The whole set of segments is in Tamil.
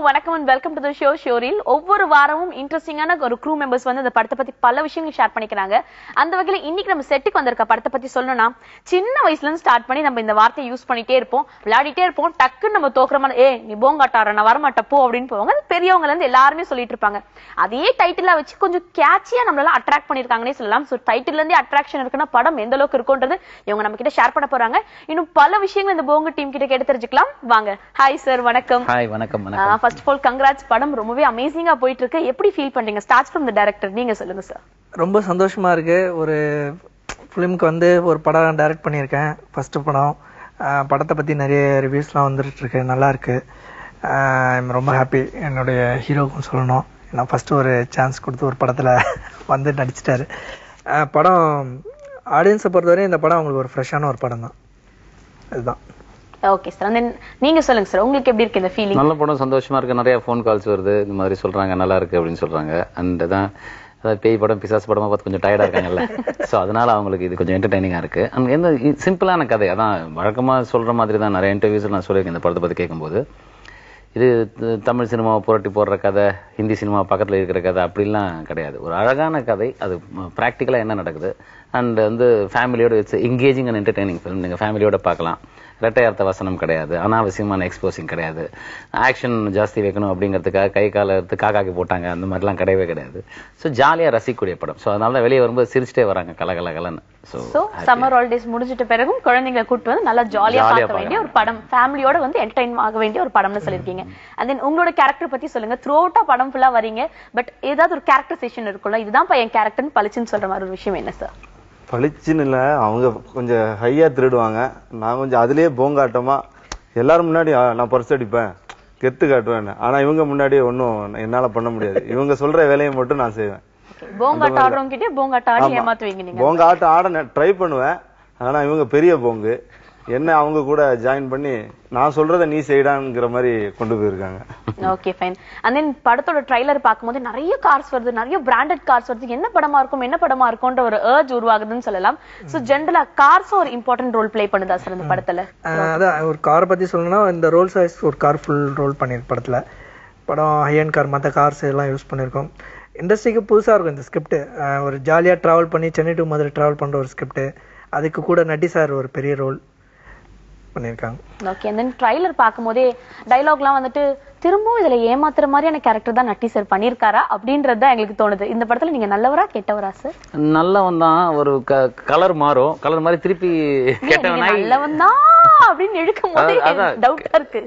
வணக்கம் and welcome to the show Showreel. ஒவ்வொரு வாரமும் இன்ட்ரெஸ்டிங்கான ஒரு crew members வந்து அந்த படத்தை பத்தி பல விஷயங்களை ஷேர் பண்ணிக்கிறாங்க. அந்த வகையில இன்னைக்கு நம்ம செட்டுக்கு வந்திருக்க படத்தை பத்தி சொல்லணும்னா சின்ன வயசுல இருந்து ஸ்டார்ட் பண்ணி நம்ம இந்த வார்த்தையை யூஸ் பண்ணிட்டே இருப்போம், விளையாடிட்டே இருப்போம். டக்குன்னு நம்ம தோக்குற மாதிரி நீ போங்காட்டார நான் வரமாட்டேன் போ அப்படின்னு போவாங்க. பெரியவங்கல இருந்து எல்லாருமே சொல்லிட்டு இருப்பாங்க. அதே டைட்டிலா வச்சு கொஞ்சம் கேட்சியா நம்மளால அட்ராக்ட் பண்ணிருக்காங்கன்னே சொல்லலாம். சோ டைட்டில்ல இருந்தே அட்ராக்ஷன் இருக்குன்னா படம் எந்த அளவுக்கு இருக்கும்ன்றது இவங்க நம்ம கிட்ட ஷேர் பண்ண போறாங்க. இன்னும் பல விஷயங்கள் இந்த போங்க டீம் கிட்ட கேட்டு தெரிஞ்சுக்கலாம். வாங்க. ஹாய் சார், வணக்கம். ஹாய், வணக்கம். First of all, congrats. படம் ரொம்பவே அமேசிங்கா போயிட்டு இருக்கு. எப்படி ஃபீல் பண்றீங்க? ஸ்டார்ட்ஸ் ஃப்ரம் தி டைரக்டர், நீங்க சொல்லுங்க சார். ரொம்ப சந்தோஷமா இருக்கு. ஒரு ஃபிலிம்க்கு வந்து ஒரு படம் டைரக்ட் பண்ணியிருக்கேன். ஃபர்ஸ்ட் படம். படத்தை பத்தி நிறைய ரிவ்யூஸ்லாம் வந்துட்டு இருக்கு, நல்லா இருக்கு. ரொம்ப ஹாப்பி. என்னுடைய ஹீரோக்கும் சொல்லணும், நான் ஃபர்ஸ்ட் ஒரு சான்ஸ் கொடுத்து ஒரு படத்துல வந்து நடிச்சிட்டாரு. படம் ஆடியன்ஸை பொறுத்தவரை இந்த படம் உங்களுக்கு ஒரு ஃப்ரெஷ்ஷான ஒரு படம் தான். அதுதான். ஓகே சார், நீங்க சொல்லுங்க சார், உங்களுக்கு எப்படி இருக்கு இந்த ஃபீலிங்? நல்ல படம், சந்தோஷமா இருக்கு. நிறைய ஃபோன் கால்ஸ் வருது, இந்த மாதிரி சொல்றாங்க நல்லா இருக்கு அப்படின்னு சொல்றாங்க. அண்ட் தான் அதாவது பேய் படம் பிசாசு படமா பார்த்து கொஞ்சம் டயர்டா இருக்காங்கல்ல, ஸோ அதனால அவங்களுக்கு இது கொஞ்சம் என்டர்டைனிங்கா இருக்கு. அண்ட் எந்த சிம்பிளான கதை, அதான் வழக்கமா சொல்ற மாதிரி தான். நிறைய இன்டர்வியூஸ் நான் சொல்லியிருக்கேன் இந்த படத்தை பத்தி கேட்கும்போது. இது தமிழ் சினிமாவை புரட்டி போடுற கதை, ஹிந்தி சினிமா பக்கத்தில் இருக்கிற கதை அப்படிலாம் கிடையாது. ஒரு அழகான கதை, அது ப்ராக்டிக்கலாக என்ன நடக்குது. அண்ட் வந்து ஃபேமிலியோட it's engaging and entertaining film. நீங்கள் ஃபேமிலியோட பார்க்கலாம். இரட்டையர்த்த வசனம் கிடையாது, அனாவசியமான எக்ஸ்போசிங் கிடையாது, ஆக்ஷன் ஜாஸ்தி வைக்கணும் அப்படிங்கிறதுக்காக கை காலை எடுத்து காக்காக்கி போட்டாங்க அந்த மாதிரிலாம் கிடையவே கிடையாது. ஸோ ஜாலியாக ரசிக்கக்கூடிய படம். ஸோ அதனால தான் வெளியே வரும்போது சிரிச்சிட்டே வராங்க கலகலன்னு. ஸோ சம்மர் ஹாலிடேஸ் முடிஞ்சிட்ட பிறகும் குழந்தைங்களை கூட்டு வந்து நல்லா ஜாலியா பார்க்க வேண்டிய ஒரு படம், ஃபேமிலியோட வந்து என்டர்டைன் ஆக வேண்டிய ஒரு படம்னு சொல்லியிருக்கீங்க. அண்ட் தென் உங்களோட கேரக்டர் பத்தி சொல்லுங்க. த்ரூ அவுட்டா படம் ஃபுல்லா வரீங்க, பட் ஏதாவது ஒரு கேரக்டரைசேஷன் இருக்கும்ல, இதுதான் என் கேரக்டர்னு பளிச்சுன்னு சொல்ற மாதிரி ஒரு விஷயம் என்ன சார்? பளிச்சுன்னு இல்லை, அவங்க கொஞ்சம் ஹையா திருடுவாங்க, நான் கொஞ்சம் அதுலயே போங்காட்டமா எல்லாரும் முன்னாடி நான் பர்ஸ் அடிப்பேன், கெத்து காட்டுவேன். ஆனா இவங்க முன்னாடி ஒன்னும் என்னால பண்ண முடியாது. இவங்க சொல்ற வேலையை மட்டும் நான் செய்வேன். போங்காட்ட ஆடுறவங்க கிட்டே போங்காட்ட ஆடி ஏமாத்துவீங்க நீங்க? போங்காட்ட ஆட ட்ரை பண்ணுவேன், ஆனா இவங்க பெரிய போங்கு, என்ன அவங்க கூட ஜாயின் பண்ணி நான் சொல்றத நீ செய்டாங்கிற மாதிரி கொண்டு போயிருக்காங்க. Okay fine. அண்ட் தென் படத்தோட ட்ரைலர் பார்க்கும்போது நிறைய கார்ஸ் வருது, நிறைய பிராண்டட் கார்ஸ் வருது. என்ன படமா இருக்கும்ன்ற ஒரு அர்ஜ் உருவாகுதுன்னு சொல்லலாம். சோ ஜெனரலா கார்ஸ் ஒரு இம்பார்ட்டன்ட் ரோல் ப்ளே பண்ணுதா சார் இந்த படத்துல? அதான் ஒரு காரை பத்தி சொல்லணும்னா இந்த ரோல்ஸ் ராய்ஸ் ஒரு கார் ஃபுல் ரோல் பண்ணிருக்கு படத்துல. படம் ஹை அண்ட் கார், மற்ற கார்ஸ் எல்லாம் யூஸ் பண்ணியிருக்கோம். இண்டஸ்ட்ரிக்கு புதுசா இருக்கும் இந்த ஸ்கிரிப்ட். ஒரு ஜாலியா டிராவல் பண்ணி சென்னை டு மதுரை டிராவல் பண்ற ஒரு ஸ்கிரிப்ட். அதுக்கு கூட நட்டி சார் ஒரு பெரிய ரோல் பண்ணிருக்காங்க. ஓகே. அண்ட் தென் ட்ரைலர் பார்க்கும்போதே டயலாக்லாம் வந்துட்டு திரும்பவும் இதுல ஏமாத்துற மாதிரியான கேரக்டர் தான் நட்டி சார் பண்ணிருக்காரா அப்படின்றது தான் எங்களுக்கு தோணுது. இந்த படத்துல நீங்க நல்லவரா கெட்டவரா சார்? நல்லவன் தான். ஒரு கலர் மாறும், கலர் மாதிரி திருப்பி நல்லவன் தான் அப்படின்னு இழுக்கும் போது டவுட்டா இருக்கு.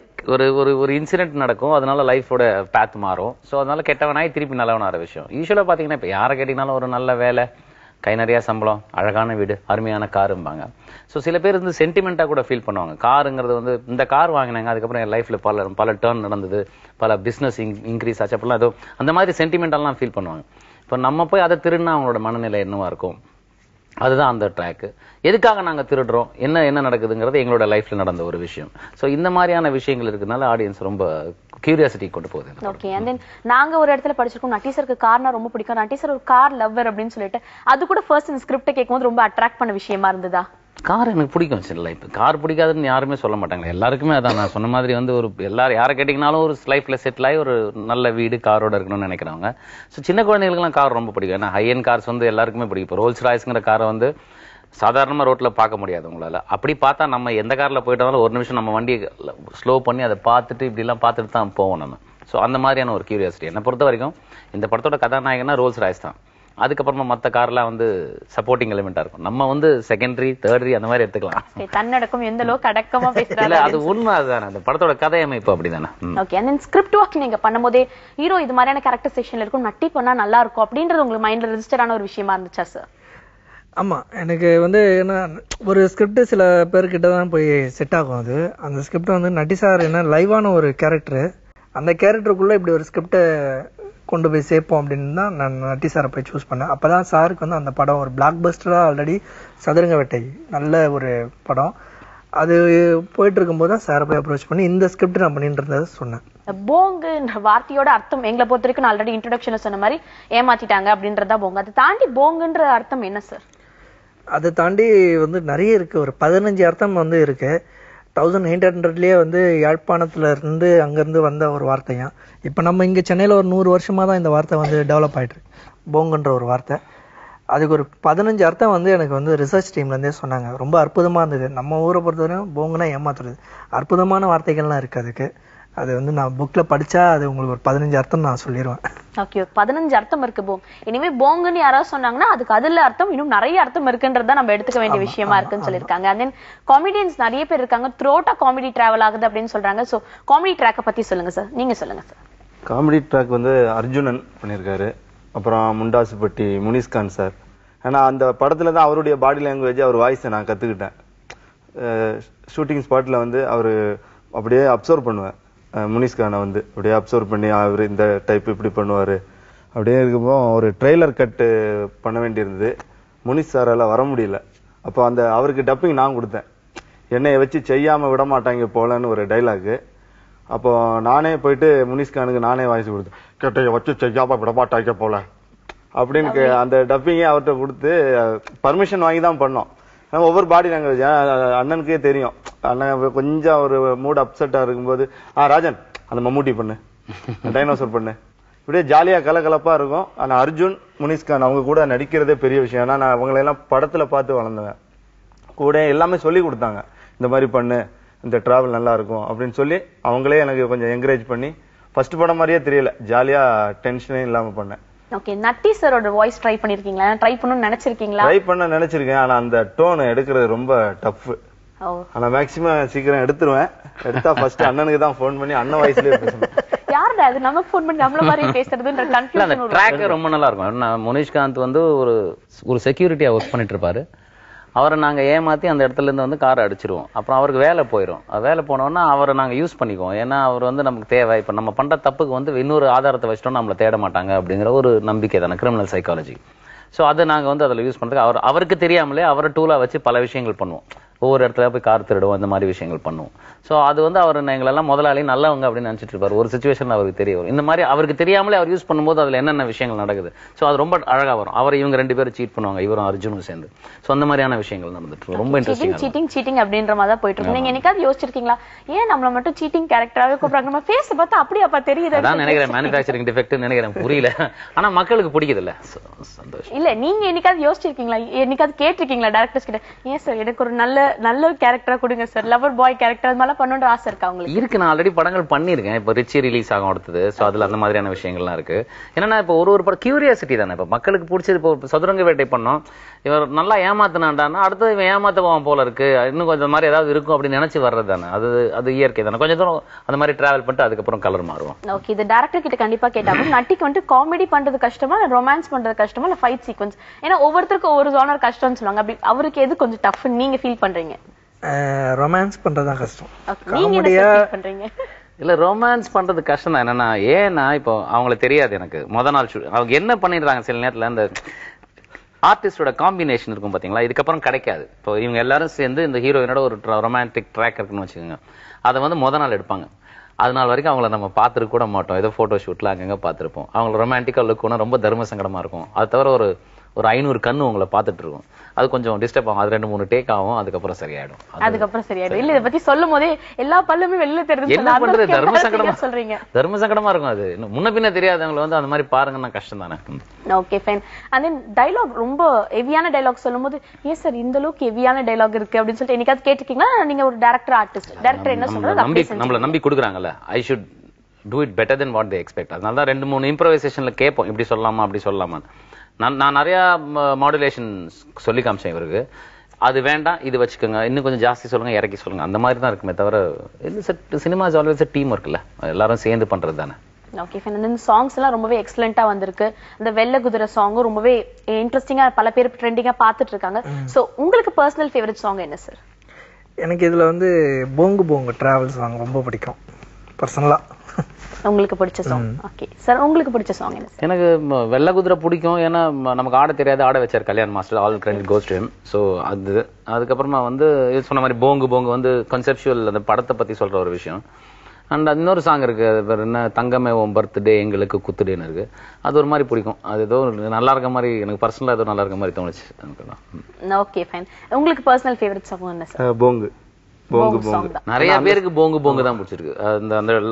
ஒரு இன்சிடென்ட் நடக்கும், அதனால லைஃபோட பாத் மாறும். ஸோ அதனால கெட்டவனாய் திருப்பி நல்லவனார விஷயம். யூஸ்வலா பாத்தீங்கன்னா இப்ப யாரை கேட்டீங்கன்னாலும் ஒரு நல்ல வேலை, கை நிறைய சம்பளம், அழகான வீடு, அருமையான காரும்பாங்க. ஸோ சில பேர் வந்து சென்டிமெண்டா கூட ஃபீல் பண்ணுவாங்க. காருங்கிறது வந்து இந்த கார் வாங்கினாங்க, அதுக்கப்புறம் என் லைஃப்ல பல டேர்ன் நடந்தது, பல பிசினஸ் இன்க்ரீஸ் ஆச்சு, அப்படிலாம் ஏதோ அந்த மாதிரி சென்டிமெண்டெல்லாம் ஃபீல் பண்ணுவாங்க. இப்போ நம்ம போய் அதை திருடினா அவங்களோட மனநிலை என்னவா இருக்கும், அதுதான் அந்த ட்ராக்கு. எதுக்காக நாங்க திருடுறோம், என்ன நடக்குதுங்கிறது எங்களோட லைஃப்ல நடந்த ஒரு விஷயம். சோ இந்த மாதிரியான விஷயங்கள் இருக்குனால ஆடியன்ஸ் ரொம்ப கியூரியாசிட்டி கொண்டு போகுது. ஓகே. அண்ட் தென் நாங்க ஒரு இடத்துல படிச்சிருக்கோம், நட்டி சாருக்கு கார்னா ரொம்ப பிடிக்கும், நட்டி சார் ஒரு கார் லவ்வர் அப்படின்னு சொல்லிட்டு அது கூட ஃபர்ஸ்ட் இந்த ஸ்கிரிப்ட் கேட்கும்போது ரொம்ப அட்ராக்ட் பண்ண விஷயமா இருந்ததா? கார் எனக்கு பிடிக்கும். சில லைஃப் கார் பிடிக்காதுன்னு யாருமே சொல்ல மாட்டாங்க, எல்லாருக்குமே அதான். நான் சொன்ன மாதிரி வந்து ஒரு எல்லாரும் யாரை கேட்டீங்கன்னாலும் ஒரு லைஃப்ல செட்டில் ஆகி ஒரு நல்ல வீடு காரோட இருக்கணும்னு நினைக்கிறாங்க. ஸோ சின்ன குழந்தைகளுக்குலாம் கார் ரொம்ப பிடிக்கும். ஏன்னா ஹை அண்ட் கார்ஸ் வந்து எல்லாருக்குமே பிடிக்கும். இப்போ ரோல்ஸ் ராய்ஸ்ங்கிற காரை வந்து சாதாரணமா ரோட்ல பார்க்க முடியாது உங்களால. அப்படி பார்த்தா நம்ம எந்த கார்ல போயிட்டாலும் ஒரு நிமிஷம் நம்ம வண்டியை ஸ்லோ பண்ணி அதை பார்த்துட்டு இப்படி எல்லாம் பார்த்துட்டு தான் போவோம் நம்ம. ஸோ அந்த மாதிரியான ஒரு கியூரியாசிட்டி என்னை பொறுத்த வரைக்கும். இந்த படத்தோட கதாநாயகனா ரோல்ஸ் ராய்ஸ் தான். அதுக்கப்புறமா மத்த கார்லாம் வந்து சப்போர்ட்டிங் எலிமெண்டா இருக்கும். நம்ம வந்து செகண்டரி தேர்டரி அந்த மாதிரி எடுத்துக்கலாம். தன்னடக்கம் எந்த அளவுக்கு அடக்கமா பேசுறாங்க, அது உண்மை. அதுதானே அந்த படத்தோட கதை அமைப்பு அப்படிதானே. Okay. And then script work நீங்க பண்ணும்போதே ஹீரோ இது மாதிரியான கேரக்டர் செக்ஷன்ல இருக்கும், நட்டி பண்ணா நல்லா இருக்கும் அப்படின்றது உங்களுக்கு மைண்ட்ல ரெஜிஸ்டர் ஆன ஒரு விஷயமா இருந்துச்சா சார்? ஆமா, எனக்கு வந்து என்ன ஒரு ஸ்கிரிப்ட் சில பேர்கிட்ட தான் போய் செட் ஆகும். அது அந்த ஸ்கிரிப்ட் வந்து நட்டி சார் என்ன லைவான ஒரு கேரக்டர், அந்த கேரக்டருக்குள்ள இப்படி ஒரு ஸ்கிரிப்டை கொண்டு போய் சேர்ப்போம் அப்படின்னு தான் நான் நட்டி சாரை போய் சூஸ் பண்ணேன். அப்பதான் சாருக்கு வந்து அந்த படம் ஒரு பிளாக் பஸ்டரா, ஆல்ரெடி சதுரங்க வேட்டை நல்ல ஒரு படம், அது போயிட்டு இருக்கும்போது தான் சாரை போய் அப்ரோச் பண்ணி இந்த ஸ்கிரிப்ட் நான் பண்ணிட்டு இருந்ததை சொன்னேன். போங்குன்ற வார்த்தையோட அர்த்தம் எங்களை பொறுத்த வரைக்கும் நான் ஆல்ரெடி இன்ட்ரோடக்ஷன்ல சொன்ன மாதிரி ஏமாத்திட்டாங்க அப்படின்றதா போங்க. அதை தாண்டி போங்குன்ற அர்த்தம் என்ன சார்? அதை தாண்டி வந்து நிறைய இருக்கு, ஒரு 15 அர்த்தம் வந்து இருக்கு. 1900லேயே வந்து யாழ்ப்பாணத்துல இருந்து அங்கேருந்து வந்த ஒரு வார்த்தையா. இப்போ நம்ம இங்கே சென்னையில் ஒரு 100 வருஷமாக தான் இந்த வார்த்தை வந்து டெவலப் ஆகிட்டு இருக்கு, போங்குன்ற ஒரு வார்த்தை. அதுக்கு ஒரு 15 அர்த்தம் வந்து எனக்கு வந்து ரிசர்ச் டீம்லேருந்தே சொன்னாங்க. ரொம்ப அற்புதமாக இருந்தது. நம்ம ஊரை பொறுத்தவரையும் போங்குனா ஏமாத்துறது, அற்புதமான வார்த்தைகள்லாம் இருக்குது அதுக்கு. அது வந்து நான் புக்கில் படித்தா அது உங்களுக்கு ஒரு 15 அர்த்தம் நான் சொல்லிடுவேன். ஓகே, 15 அர்த்தம் இருக்கு போங். இனிமே போங்குன்னு யாராவது சொன்னாங்கன்னா அதுக்கு அதுல அர்த்தம் இன்னும் நிறைய அர்த்தம் இருக்குன்றத நம்ம எடுத்துக்க வேண்டிய விஷயமா இருக்குன்னு சொல்லியிருக்காங்க. அண்ட் தென் காமெடியன்ஸ் நிறைய பேர் இருக்காங்க, த்ரோட்டா காமெடி டிராவல் ஆகுது அப்படின்னு சொல்றாங்க. ஸோ காமெடி ட்ராக்கை பத்தி சொல்லுங்க சார், நீங்க சொல்லுங்க சார். காமெடி ட்ராக் வந்து அர்ஜுனன் பண்ணியிருக்காரு, அப்புறம் முண்டாசுப்பட்டி முனிஸ்கான் சார். ஏன்னா அந்த படத்துல தான் அவருடைய பாடி லாங்குவேஜ், அவர் வாய்ஸை நான் கற்றுக்கிட்டேன். ஷூட்டிங் ஸ்பாட்டில் வந்து அவர் அப்படியே அப்சர்வ் பண்ணுவேன். முனிஸ்கானை வந்து அப்படியே அப்சர்வ் பண்ணி அவர் இந்த டைப் இப்படி பண்ணுவார் அப்படியே இருக்கும்போது ஒரு ட்ரெய்லர் கட்டு பண்ண வேண்டியிருந்தது. முனிஸ் சாரால் வர முடியல. அப்போ அந்த அவருக்கு டப்பிங் நான் கொடுத்தேன். என்னைய வச்சு செய்யாமல் விட மாட்டாங்க போலன்னு ஒரு டைலாகு. அப்போ நானே போயிட்டு முனிஸ்கானுக்கு நானே வாய்ஸ் கொடுத்தேன். கேட்டைய வச்சு செய்யாம விட மாட்டாங்க போல அப்படின்னு அந்த டப்பிங்கே அவர்கிட்ட கொடுத்து பர்மிஷன் வாங்கி தான் பண்ணோம். நம்ம ஒவ்வொரு பாடி லாங்குவேஜ் அண்ணனுக்கே தெரியும். அண்ணன் கொஞ்சம் ஒரு மூட் அப்செட்டா இருக்கும்போது ராஜன் அந்த மம்மூட்டி பண்ணு, டைனோசர் பண்ணு, இப்படியே ஜாலியா கலகலப்பா இருக்கும். ஆனா அர்ஜுன் முனிஸ்கான் அவங்க கூட நடிக்கிறதே பெரிய விஷயம். ஏன்னா நான் அவங்களெல்லாம் படத்துல பார்த்து வளர்ந்தேன். கூட எல்லாமே சொல்லி கொடுத்தாங்க, இந்த மாதிரி பண்ணு, இந்த டிராவல் நல்லா இருக்கும் அப்படின்னு சொல்லி அவங்களே எனக்கு கொஞ்சம் என்கரேஜ் பண்ணி ஃபர்ஸ்ட் படம் மாதிரியே தெரியல, ஜாலியா டென்ஷனே இல்லாம பண்ணேன். ஓகே, நட்டி சாரோட வாய்ஸ் ட்ரை பண்ணிருக்கீங்களா? ட்ரை பண்ணணும்னு நினைச்சிருக்கீங்களா? ட்ரை பண்ண நினைச்சிருக்கேன். ஆனா அந்த டோன் எடுக்கிறது ரொம்ப டஃப். ஆனா மேக்ஸிமம் சீக்கிரம் எடுத்துருவேன். எடுத்தா ஃபர்ஸ்ட் அண்ணனுக்கு தான் ஃபோன் பண்ணி அண்ணன் வாய்ஸ்லயே பேசணும். யாருடா அது நமக்கு ஃபோன் பண்ணி நம்மள மாதிரி பேசுறதுன்ற கன்ஃபியூஷன். அந்த ட்ராக் ரொம்ப நல்லா இருக்கும். முனிஷ்காந்த் வந்து ஒரு செக்யூரிட்டியா ஒர்க் பண்ணிட்டு இருப்பாரு. அவரை நாங்க ஏமாத்தி அந்த இடத்துல இருந்து வந்து காரை அடிச்சிருவோம். அப்புறம் அவருக்கு வேலை போயிடும். வேலை போனோம்னா அவரை நாங்க யூஸ் பண்ணிக்குவோம். ஏன்னா அவர் வந்து நமக்கு தேவை. இப்ப நம்ம பண்ற தப்புக்கு வந்து இன்னொரு ஆதாரத்தை வச்சிட்டோம் நம்மள தேட மாட்டாங்க அப்படிங்கிற ஒரு நம்பிக்கை தானே கிரிமினல் சைக்காலஜி. ஸோ அதை நாங்க வந்து அதில் யூஸ் பண்றதுக்கு அவருக்கு தெரியாமலே அவரை டூலா வச்சு பல விஷயங்கள் பண்ணுவோம். ஒவ்வொரு இடத்துல போய் கார் திருடுவோம், இந்த மாதிரி விஷயங்கள் பண்ணுவோம். ஸோ அது வந்து அவர் எங்களெல்லாம் முதலாளி நல்லவங்க அப்படின்னு நினைச்சிட்டு இருப்பாரு. ஒரு சுச்சுவேஷன்ல அவருக்கு தெரிய வரும். இந்த மாதிரி அவருக்கு தெரியாமலே அவர் யூஸ் பண்ணும்போது அதுல என்னென்ன விஷயங்கள் நடக்குது. ஸோ அது ரொம்ப அழகா வரும். அவர் இவங்க 2 பேரும் சீட் பண்ணுவாங்க, இவரும் அர்ஜுனும் சேர்ந்து. ஸோ அந்த மாதிரியான விஷயங்கள் நடந்துட்டு ரொம்ப இன்ட்ரெஸ்டிங். சீட்டிங் அப்படின்ற மாதிரி தான் போயிட்டு இருக்கு. நீங்க என்னைக்காவது யோசிச்சிருக்கீங்களா, ஏன் நம்மள மட்டும் சீட்டிங் கேரக்டராவே கூப்பிடுறாங்க? நம்ம ஃபேஸ் பார்த்தா அப்படியே அப்ப தெரியுது. அதான் நினைக்கிறேன், மேனுஃபேக்சரிங் டிஃபெக்ட் நினைக்கிறேன், புரியல. ஆனா மக்களுக்கு பிடிக்குது இல்ல, சந்தோஷம். இல்ல நீங்க என்னைக்காவது யோசிச்சிருக்கீங்களா, என்னைக்காவது கேட்டிருக்கீங்களா டேரக்டர்ஸ் கிட்ட, ஏன் சார் எனக்கு ஒரு நல்ல கேரக்டர் கொடுங்க சார், லவர் பாய் கேரக்டர், அது மாதிரி பண்ணணும்னு ஆசை இருக்கா உங்களுக்கு? இருக்கு, நான் ஆல்ரெடி படங்கள் பண்ணிருக்கேன். இப்போ ரிச்சி ரிலீஸ் ஆகும் அடுத்தது. ஸோ அதுல அந்த மாதிரியான விஷயங்கள்லாம் இருக்கு. ஏன்னா இப்போ ஒரு படம் கியூரியாசிட்டி தானே. இப்போ மக்களுக்கு பிடிச்சது. இப்போ சதுரங்க வேட்டை பண்ணோம், இவர் நல்லா ஏமாத்தினாண்டானா அடுத்தது இவன் ஏமாத்துவான் போல இருக்கு, இன்னும் கொஞ்சம் மாதிரி ஏதாவது இருக்கும் அப்படின்னு நினைச்சு வர்றது தானே. அது இயற்கை தானே. கொஞ்சம் தூரம் அந்த மாதிரி டிராவல் பண்ணிட்டு அதுக்கப்புறம் கலர் மாறுவோம். ஓகே, இது டேரக்டர் கிட்ட கண்டிப்பா கேட்டாங்க. நட்டிக்கு வந்து காமெடி பண்றது கஷ்டமா, இல்ல ரொமான்ஸ் பண்றது கஷ்டமா, இல்ல ஃபைட் சீக்வன்ஸ்? ஏன்னா ஒவ்வொருத்தருக்கும் ஒவ்வொரு ஜானர் கஷ்டம்னு சொல்லுவாங்க. அப்படி அவருக்கு எது கொஞ்சம் டஃப் நீங்க ஃபீல் பண்றீங்க? ரொமான்ஸ் பண்றதுதான் கஷ்டம். காமெடியா பண்றீங்க? இல்ல ரொமான்ஸ் பண்றது கஷ்டம் தான். என்னன்னா ஏன்னா இப்போ அவங்களுக்கு தெரியாது எனக்கு முத நாள் அவங்க என்ன பண்ணிடுறாங்க. சில நேரத்துல அந்த ஆர்டிஸ்டோட காம்பினேஷன் இருக்கும் பாத்தீங்களா, இதுக்கப்புறம் கிடைக்காது. இப்போ இவங்க எல்லாரும் சேர்ந்து இந்த ஹீரோயினோட ஒரு ரொமான்டிக் ட்ராக் இருக்குன்னு வச்சுக்கோங்க, அதை வந்து முத நாள் எடுப்பாங்க. அதனால வரைக்கும் அவங்கள நம்ம பார்த்துருக்க கூட மாட்டோம். ஏதோ போட்டோ ஷூட்ல அங்கங்க பார்த்துருப்போம். அவங்களை ரொமான்டிக்கா லுக் ஒன்று ரொம்ப தர்ம சங்கடமா இருக்கும். அது தவிர ஒரு 500 கண்ணு உங்களை பார்த்துட்டு இருக்கும். அது கொஞ்சம் டிஸ்டர்ப் ஆகும். அது 2-3 டேக் ஆகும், அதுக்கப்புறம் சரியாயிடும். இல்ல இதை பத்தி சொல்லும் போதே எல்லா பல்லுமே வெளியில தெரியுது. என்ன பண்றது, தர்ம சங்கடமா சொல்றீங்க. தர்ம சங்கடமா இருக்கும். அது முன்ன பின்ன தெரியாதவங்களை வந்து அந்த மாதிரி பாருங்கன்னா கஷ்டம் தானே. Okay fine. And then dialogue ரொம்ப ஹெவியான டயலாக் சொல்லும் போது, ஏன் சார் இந்த அளவுக்கு ஹெவியான டயலாக் இருக்கு அப்படின்னு சொல்லிட்டு என்னைக்காவது கேட்டிருக்கீங்களா? நீங்க ஒரு டைரக்டர் ஆர்டிஸ்ட், டைரக்டர் என்ன சொல்றாரு நம்மள நம்பி கொடுக்குறாங்கல்ல, I should do it better than what they expect. அதனால தான் 2-3 இம்ப்ரோவைசேஷன்ல கேட்போம், இப்படி சொல்லலாமா அப்படி சொல்லலாமா. நான் நிறைய மாடுலேஷன் சொல்லி காமிச்சேன் இவருக்கு. அது வேண்டாம், இது வச்சுக்கோங்க, இன்னும் கொஞ்சம் ஜாஸ்தி சொல்லுங்க, இறக்கி சொல்லுங்க, அந்த மாதிரி தான் இருக்குமே தவிர cinema is always team work இல்ல, எல்லாரும் சேர்ந்து பண்றது தானே. Okay fine. இந்த சாங்ஸ் எல்லாம் ரொம்பவே எக்ஸலென்ட்டா வந்திருக்கு. இந்த வெள்ளை குதிரை சாங்கும் ரொம்பவே இன்ட்ரெஸ்டிங்கா பல பேர் ட்ரெண்டிங்கா பார்த்துட்டு இருக்காங்க. சோ உங்களுக்கு பர்சனல் ஃபேவரட் சாங் என்ன சார்? எனக்கு இதுல வந்து போங்கு போங்கு டிராவல் சாங் ரொம்ப பிடிக்கும் பர்சனலா. உங்களுக்கு பிடிச்ச சாங்? ஓகே சார், உங்களுக்கு பிடிச்ச சாங் என்ன? எனக்கு வெள்ளை குதிரை பிடிக்கும். ஏன்னா நமக்கு ஆட தெரியாது, ஆட வச்சார் Kalyan master, all credit goes to him. So அதுக்கப்புறமா வந்து சொன்ன மாதிரி போங்கு போங்கு வந்து கன்செப்சுவல் அந்த படத்தை பத்தி சொல்ற ஒரு விஷயம். அண்ட் இன்னொரு சாங் இருக்கு, அது பேர் என்ன, தங்கமே உன் பர்த்டே எங்களுக்கு குத்துடேன்னு இருக்கு. அது ஒரு மாதிரி பிடிக்கும். அது ஏதோ நல்லா இருக்க மாதிரி எனக்கு பர்சனலா ஏதோ நல்லா இருக்க மாதிரி தோணுச்சு. Okay fine. உங்களுக்கு பர்சனல் ஃபேவரட் சாங் என்ன சார்? போங்கு. போங்கு போங்கு. நிறைய பேருக்கு போங்கு போங்கு தான் பிடிச்சிருக்கு.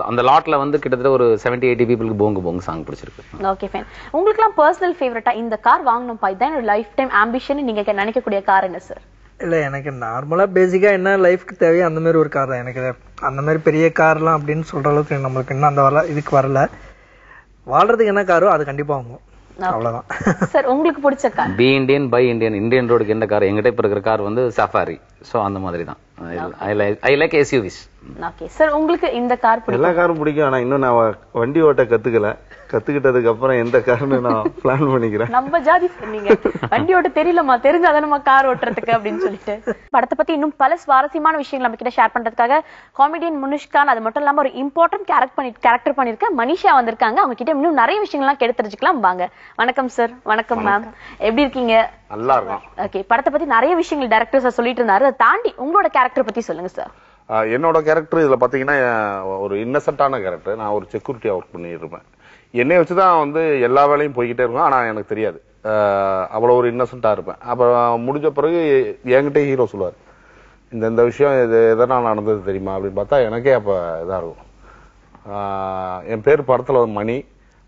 அந்த லாட்ல வந்து கிட்டத்தட்ட ஒரு 70-80 பீப்புளுக்கு போங்கு போங்கு சாங் பிடிச்சிருக்கு. Okay fine. உங்களுக்கு எல்லாம் பர்சனல் ஃபேவரட்டா இந்த கார் வாங்கணும் பா, இதான் லைஃப் டைம் ஆம்பிஷன் நீங்க நினைக்கக்கூடிய கார் என்ன சார்? இல்ல எனக்கு நார்மலா பேசிக்கா என்ன லைஃப்க்கு தேவையோ அந்த மாதிரி ஒரு கார் தான். எனக்கு அந்த மாதிரி பெரிய கார்லாம் அப்படின்னு சொல்ற அளவுக்கு நம்மளுக்கு இன்னும் அந்த இதுக்கு வரல. வாழ்றதுக்கு என்ன காரோ அது கண்டிப்பா வாங்குவோம், அவ்வளவுதான். சார் உங்களுக்கு பிடிச்ச car? Be Indian buy Indian. Indian ரோடுக்கு எந்த கார் எங்கிட்ட இப்ப இருக்கிற கார் வந்து சஃபாரி. சோ அந்த மாதிரி தான். I like SUVs. Okay sir, உங்களுக்கு இந்த கார் பிடிக்கும்? எல்லா காரும் பிடிக்கும். ஆனா இன்னும் நான் வண்டி ஓட்ட கத்துக்கல. கத்துக்கிட்டதுக்கு அப்புறம் எந்த கார்னு நான் பிளான் பண்ணிக்கிறேன். நம்ம ஜாதி சொன்னீங்க வண்டி ஓட்ட தெரியலமா, தெரிஞ்சாதான் நம்ம கார் ஓட்டுறதுக்கு அப்படின்னு சொல்லிட்டு. படத்தை பத்தி இன்னும் பல சுவாரஸ்யமான விஷயங்கள் நம்ம கிட்ட ஷேர் பண்றதுக்காக காமெடியன் முனிஷ்கான், அது மட்டும் இல்லாம ஒரு இம்பார்ட்டன்ட் கேரக்டர் பண்ணிருக்க மனிஷா வந்திருக்காங்க. அவங்க கிட்ட இன்னும் நிறைய விஷயங்கள்லாம் கேட்டு தெரிஞ்சுக்கலாம் வாங்க. வணக்கம் சார். வணக்கம் மேம், எப்படி இருக்கீங்க? நல்லா இருக்கும். ஓகே, படத்தை பத்தி நிறைய விஷயங்கள் டைரக்டர் சார் சொல்லிட்டு இருந்தாரு. அதை தாண்டி உங்களோட கேரக்டர் பத்தி சொல்லுங்க சார். என்னோட கேரக்டர் இதுல பாத்தீங்கன்னா ஒரு இன்னசென்ட்டான கேரக்டர். நான் ஒரு செக்யூரிட்டியா ஒர்க் பண்ணிட்டு இருப்பேன். என்னை வச்சுதான் வந்து எல்லா வேலையும் போய்கிட்டே இருக்கும். ஆனா எனக்கு தெரியாது, அவ்வளவு ஒரு இன்னசென்ட்டா இருப்பேன். அப்புறம் முடிஞ்ச பிறகு என்கிட்ட ஹீரோ சொல்லுவார், இந்த விஷயம் இது எதனால் நடந்தது தெரியுமா அப்படின்னு பார்த்தா எனக்கே அப்ப இதா இருக்கும். என் பேர் படத்துல மணி.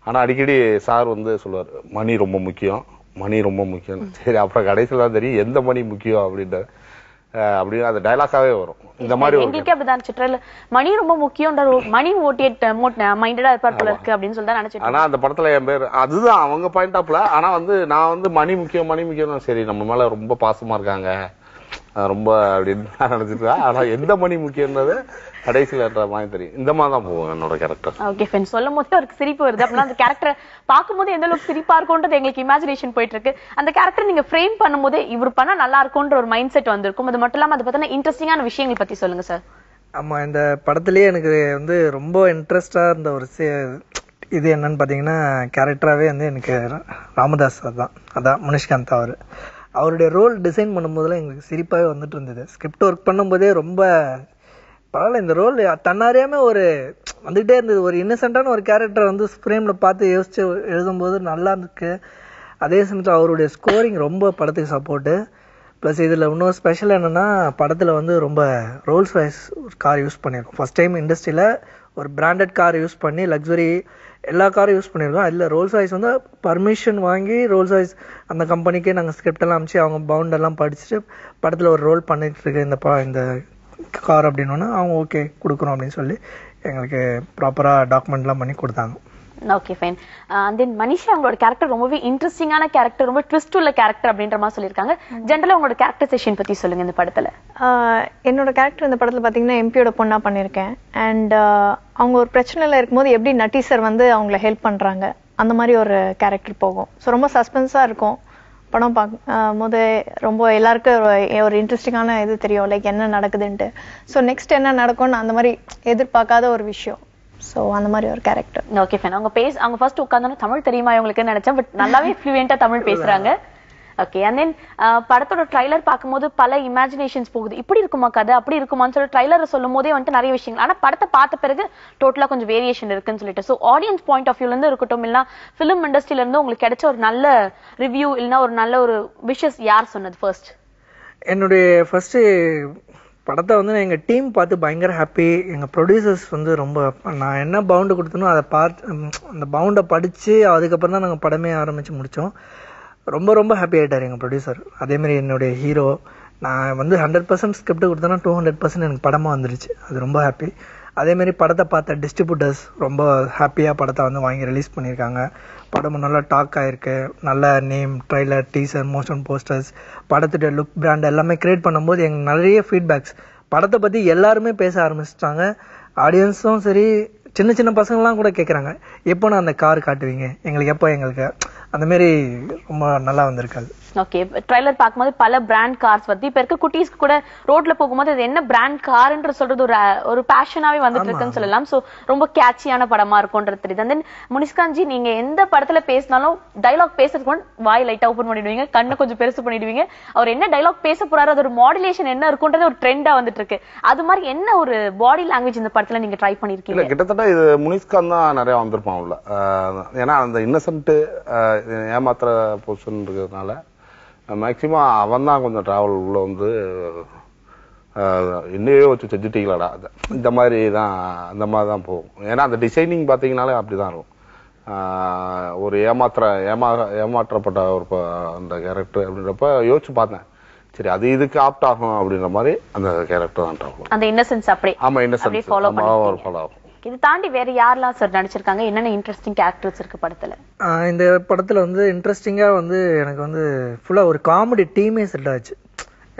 ஆனா அடிக்கடி சார் வந்து சொல்லுவார், மணி ரொம்ப முக்கியம், மணி ரொம்ப முக்கியம். சரி, அப்புறம் கடைசியில் தான் தெரியும் எந்த மணி முக்கியம் அப்படின்ட்டு. அப்படின்னு அது டைலாக்காவே வரும். இந்த மாதிரி எங்களுக்கே அப்படிதான் சிட்ரல் மணி ரொம்ப முக்கியம், மணி ஓட்டியட் மைண்டடா இருப்பார் போல இருக்கு அப்படின்னு சொல்லி தான் நினைச்சிட்டு. ஆனா அந்த படத்துல என் பேர் அதுதான் அவங்க பாயிண்ட் ஆப்ல. ஆனா வந்து நான் வந்து மணி முக்கியம் சரி நம்ம மேல ரொம்ப பாசமா இருக்காங்க ரொம்ப அப்படின்னு நினைச்சிட்டு. ஆனா எந்த மணி முக்கியம்ன்றது கடைசியில மாதிரி தெரியும். இந்த மாதிரி தான் போகும் என்னோட கேரக்டர். Okay fine. சொல்லும் போதே ஒரு சிரிப்பு வருது. அப்படின்னா அந்த கேரக்டர் பார்க்கும்போது எந்த அளவுக்கு சிரிப்பா இருக்கும்ன்றது எங்களுக்கு இமேஜினேஷன் போயிட்டு இருக்கு. அந்த கேரக்டர் நீங்க ஃப்ரேம் பண்ணும்போது இவர் பண்ணா நல்லா இருக்கும்ன்ற ஒரு மைண்ட் செட் வந்திருக்கும். அது மட்டும் இல்லாம அதை பத்தின இன்ட்ரெஸ்டிங்கான விஷயங்கள் பத்தி சொல்லுங்க சார். ஆமா, இந்த படத்திலேயே எனக்கு வந்து ரொம்ப இன்ட்ரெஸ்டா இருந்த ஒரு இது என்னன்னு பாத்தீங்கன்னா கேரக்டராகவே வந்து எனக்கு ராமதாஸ் தான். அதான் முனிஷ்காந்த் அவருடைய ரோல் டிசைன் பண்ணும்போதெல்லாம் எங்களுக்கு சிரிப்பாகவே வந்துட்டு இருந்தது. ஸ்கிரிப்ட் ஒர்க் பண்ணும்போதே ரொம்ப பரவாயில்ல, இந்த ரோல் தன்னாரியாம ஒரு வந்துகிட்டே இருந்தது. ஒரு இன்னசென்ட்டான ஒரு கேரக்டரை வந்து ஃப்ரேமில் பார்த்து யோசிச்சு எழுதும்போது நல்லா இருக்கு. அதே சமயத்தில் அவருடைய ஸ்கோரிங் ரொம்ப படத்துக்கு சப்போர்ட்டு. ப்ளஸ் இதில் இன்னொரு ஸ்பெஷல் என்னென்னா படத்தில் வந்து ரொம்ப ரோல்ஸ் ராய்ஸ் கார் யூஸ் பண்ணியிருக்கோம். ஃபர்ஸ்ட் டைம் இண்டஸ்ட்ரியில் ஒரு பிராண்டட் கார் யூஸ் பண்ணி லக்ஸுரி எல்லா காரும் யூஸ் பண்ணியிருக்கோம். அதில் ரோல்ஸ் ராய்ஸ் வந்து பர்மிஷன் வாங்கி ரோல்ஸ் ராய்ஸ் அந்த கம்பெனிக்கே நாங்கள் ஸ்கிரிப்டெல்லாம் அனுப்பிச்சு அவங்க பவுண்டெல்லாம் படிச்சுட்டு படத்தில் ஒரு ரோல் பண்ணிட்டு இருக்கு இந்த கார் அப்படின்னோன்னா அவங்க ஓகே கொடுக்குறோம் அப்படின்னு சொல்லி எங்களுக்கு ப்ராப்பராக டாக்குமெண்ட்லாம் பண்ணி கொடுத்தாங்க. Okay fine. தென் மனிஷா அவங்களோட கேரக்டர் ரொம்பவே இன்ட்ரெஸ்டிங்கான கேரக்டர், ரொம்ப ட்விஸ்ட் உள்ள கேரக்டர் அப்படின்ற மாதிரி சொல்லியிருக்காங்க. ஜென்ரலா உங்களோட கேரக்டரைசேஷன் பத்தி சொல்லுங்க இந்த படத்துல. என்னோட கேரக்டர் இந்த படத்துல பாத்தீங்கன்னா எம்பியோட பொண்ணா பண்ணிருக்கேன். அண்ட் அவங்க ஒரு பிரச்சனையில இருக்கும்போது எப்படி நட்டி சார் வந்து அவங்கள ஹெல்ப் பண்றாங்க அந்த மாதிரி ஒரு கேரக்டர் போகும். ஸோ ரொம்ப சஸ்பென்ஸா இருக்கும் படம் போது. ரொம்ப எல்லாருக்கும் ஒரு இன்ட்ரெஸ்டிங்கான இது தெரியும், லைக் என்ன நடக்குதுன்ட்டு. ஸோ நெக்ஸ்ட் என்ன நடக்கும்னு அந்த மாதிரி எதிர்பார்க்காத ஒரு விஷயம். சோ அந்த மாதிரி ஒரு கேரக்டர். Okay fine. அவங்க ஃபர்ஸ்ட் உட்கார்ந்தோம் தமிழ் தெரியுமா உங்களுக்கு நினைச்சேன், பட் நல்லாவே ஃப்ளூயண்டா தமிழ் பேசுறாங்க. ஓகே. அண்ட் தென் படத்தோட ட்ரைலர் பார்க்கும்போது பல இமேஜினேஷன்ஸ் போகுது. இப்படி இருக்குமா கதை, அப்படி இருக்குமான்னு சொல்லி ட்ரைலரை சொல்லும் போதே வந்துட்டு நிறைய விஷயங்கள். ஆனா படத்தை பார்த்த பிறகு டோட்டலா கொஞ்சம் வேரியேஷன் இருக்குன்னு சொல்லிட்டு. ஸோ ஆடியன்ஸ் பாயிண்ட் ஆஃப் வியூல இருந்து இருக்கட்டும், இல்லைன்னா ஃபிலிம் இண்டஸ்ட்ரியில இருந்து உங்களுக்கு கிடைச்ச ஒரு நல்ல ரிவ்யூ இல்லைன்னா ஒரு நல்ல ஒரு விஷஸ் யார் சொன்னது ஃபர்ஸ்ட்? என்னுடைய ஃபர்ஸ்ட் படத்தை வந்து எங்கள் டீம் பார்த்து பயங்கர ஹாப்பி. எங்கள் ப்ரொடியூசர்ஸ் வந்து ரொம்ப, நான் என்ன பவுண்டு கொடுத்தனோ அதை பார்த்து அந்த பவுண்டை படித்து அதுக்கப்புறம் தான் நாங்கள் படமே ஆரம்பித்து முடித்தோம். ரொம்ப ரொம்ப ஹாப்பி ஆகிட்டார் எங்கள் ப்ரொடியூசர். அதேமாதிரி என்னுடைய ஹீரோ. நான் வந்து 100% ஸ்கிரிப்ட் கொடுத்தேன்னா 200% எனக்கு படமாக வந்துருச்சு. அது ரொம்ப ஹாப்பி. அதேமாரி படத்தை பார்த்த டிஸ்ட்ரிபியூட்டர்ஸ் ரொம்ப ஹாப்பியாக படத்தை வந்து வாங்கி ரிலீஸ் பண்ணியிருக்காங்க. படமும் நல்லா டாக் ஆகிருக்கு. நல்ல name, trailer, teaser, motion posters, படத்துடைய லுக், பிராண்ட் எல்லாமே கிரியேட் பண்ணும்போது எங்களுக்கு நிறைய ஃபீட்பேக்ஸ். படத்தை பற்றி எல்லாருமே பேச ஆரம்பிச்சிட்டாங்க. ஆடியன்ஸும் சரி, சின்ன சின்ன பசங்கள்லாம் கூட கேட்குறாங்க, எப்போ நான் அந்த கார் காட்டுவீங்க எங்களுக்கு, எப்போ எங்களுக்கு, அந்த மாதிரி ரொம்ப நல்லா வந்திருக்காது. ஓகே. ட்ரைலர் பார்க்கும்போது பல பிராண்ட் கார்ஸ் வந்து இப்ப இருக்க குட்டீஸ்க்கு கூட ரோட்ல போகும்போது அது என்ன பிராண்ட் கார்ன்ற சொல்றது ஒரு பேஷனாவே வந்துட்டு இருக்குன்னு சொல்லலாம். சோ ரொம்ப கேட்சியான படமா இருக்கும்ன்றது தெரியுது. தென் முனிஷ்காந்த்ஜி, நீங்க எந்த படத்துல பேசினாலும் டைலாக் பேசுறதுக்கு வாய் லைட்டா ஓபன் பண்ணிடுவீங்க, கண்ணை கொஞ்சம் பெருசு பண்ணிடுவீங்க. அவர் என்ன டைலாக் பேச போறாரு, அது ஒரு மாடுலேஷன் என்ன இருக்கும்ன்றது ஒரு ட்ரெண்டா வந்துட்டு இருக்கு. அது மாதிரி என்ன ஒரு பாடி லாங்குவேஜ் இந்த படத்துல நீங்க ட்ரை பண்ணிருக்கீங்க? கிட்டத்தட்ட இது முனிஷ்காந்த் தான் நிறைய வந்திருப்பான் உள்ள. ஏன்னா அந்த இன்னசென்ட் ஏமாத்துற பொசிஷன் இருக்கிறதுனால மேக்சிமம் அவன் தான் கொஞ்சம் டிராவல் உள்ள வந்து என்னையோ வச்சு செஞ்சுட்டீங்களாடா, இந்த மாதிரி தான் போகும். ஏன்னா அந்த டிசைனிங் பார்த்தீங்கன்னாலே அப்படிதான் இருக்கும். ஒரு ஏமாற்றப்பட்ட ஒரு அந்த கேரக்டர் அப்படின்றப்ப யோசிச்சு பார்த்தேன், சரி அது இதுக்கு ஆப்ட் ஆகும் அப்படின்ற மாதிரி அந்த கேரக்டர் தான். அந்த இன்னசென்ஸ் அப்படியே. ஆமா, இன்னசென்ஸ் ஃபாலோ ஆகும். இது தாண்டி வேற யாரெல்லாம் சார் நடிச்சிருக்காங்க? என்னென்ன இன்ட்ரெஸ்டிங் கேரக்டர்ஸ் இருக்கு படத்துல? இந்த படத்துல வந்து இன்ட்ரெஸ்டிங்கா வந்து எனக்கு வந்து ஃபுல்லா ஒரு காமெடி டீமே செட் ஆச்சு.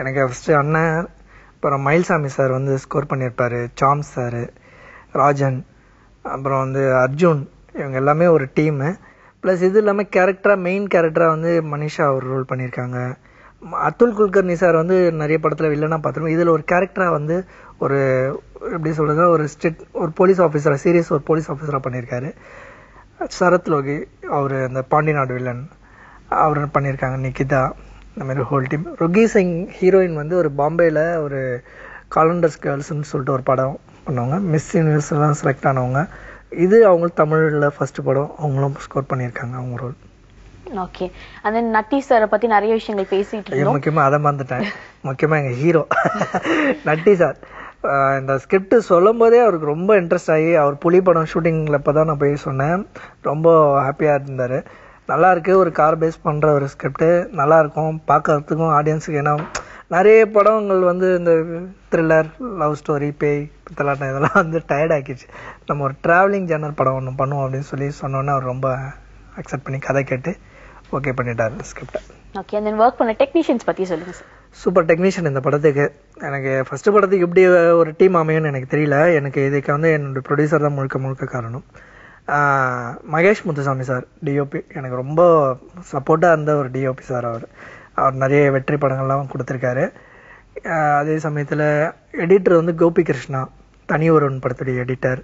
எனக்கு ஃபர்ஸ்ட் அண்ணன், அப்புறம் மயில்சாமி சார் வந்து ஸ்கோர் பண்ணியிருப்பாரு, சாம்ஸ் சார், ராஜன், அப்புறம் வந்து அர்ஜுன், இவங்க எல்லாமே ஒரு டீமு. ப்ளஸ் இது இல்லாமல் மெயின் கேரக்டராக வந்து மனிஷா ஒரு ரோல் பண்ணியிருக்காங்க. அத்துல் குல்கர்னி சார் வந்து நிறைய படத்தில் வில்லனா பார்த்துருக்கோம். இதில் ஒரு கேரக்டராக வந்து ஒரு எப்படி சொல்றது, ஒரு போலீஸ் ஆஃபீஸராக, சீரியஸ் ஒரு போலீஸ் ஆஃபீஸராக பண்ணியிருக்காரு. சரத் லோகி அவர் அந்த பாண்டிநாடு வில்லன் அவர் பண்ணியிருக்காங்க. நிகிதா, இந்த மாதிரி ஹோல் டீம். ருகி சிங் ஹீரோயின் வந்து ஒரு பாம்பேயில் ஒரு காலண்டர்ஸ் கேர்ள்ஸ்ன்னு சொல்லிட்டு ஒரு படம் பண்ணவங்க, மிஸ் யூனிவர்ஸ்லாம் செலக்ட் ஆனவங்க. இது அவங்களுக்கு தமிழில் ஃபர்ஸ்ட் படம், அவங்களும் ஸ்கோர் பண்ணியிருக்காங்க அவங்க ரோல். ஓகே. அந்த நட்டி சாரை பத்தி நிறைய விஷயங்கள் பேசிட்டு இருக்கோம். முக்கியமா அதை மறந்துட்டேன், முக்கியமா எங்க ஹீரோ நட்டி சார். இந்த ஸ்கிரிப்ட் சொல்லும் போதே அவருக்கு ரொம்ப இன்ட்ரெஸ்ட் ஆகி, அவர் புலி படம் ஷூட்டிங்ல இப்பதான் நான் போய் சொன்னேன், ரொம்ப ஹாப்பியா இருந்தாரு. நல்லா இருக்கு, ஒரு கார் பேஸ் பண்ற ஒரு ஸ்கிரிப்ட், நல்லா இருக்கும் பார்க்கறதுக்கும் ஆடியன்ஸுக்கு. ஏன்னா நிறைய படங்கள் வந்து இந்த த்ரில்லர், லவ் ஸ்டோரி, பேய், பித்தலாட்டம் இதெல்லாம் வந்து டயர்ட் ஆக்கிடுச்சு. நம்ம ஒரு டிராவலிங் ஜேர்னல் படம் ஒன்று பண்ணுவோம் அப்படின்னு சொன்னோன்னே அவர் ரொம்ப அக்செப்ட் பண்ணி கதை கேட்டு ஓகே பண்ணிட்டாரு ஸ்கிரிப்டை. ஓகே. and then work பண்ண டெக்னீஷியன்ஸ் பத்தி சொல்லுங்க சார். சூப்பர் டெக்னீஷியன் இந்த படத்துக்கு. எனக்கு ஃபர்ஸ்ட் படத்துக்கு இப்படி ஒரு டீம் அமையும்னு எனக்கு தெரியல. எனக்கு இதுக்கு வந்து என்னோட ப்ரொடியூசர் தான் முழுக்க காரணம். மகேஷ் முத்துசாமி சார் டிஓபி, எனக்கு ரொம்ப சப்போர்ட்டாக இருந்த ஒரு டிஓபி சார். அவர் நிறைய வெற்றி படங்கள்லாம் கொடுத்துருக்காரு. அதே சமயத்தில் எடிட்டர் வந்து கோபி கிருஷ்ணா, தனி ஒருவன் படத்துடைய எடிட்டர்.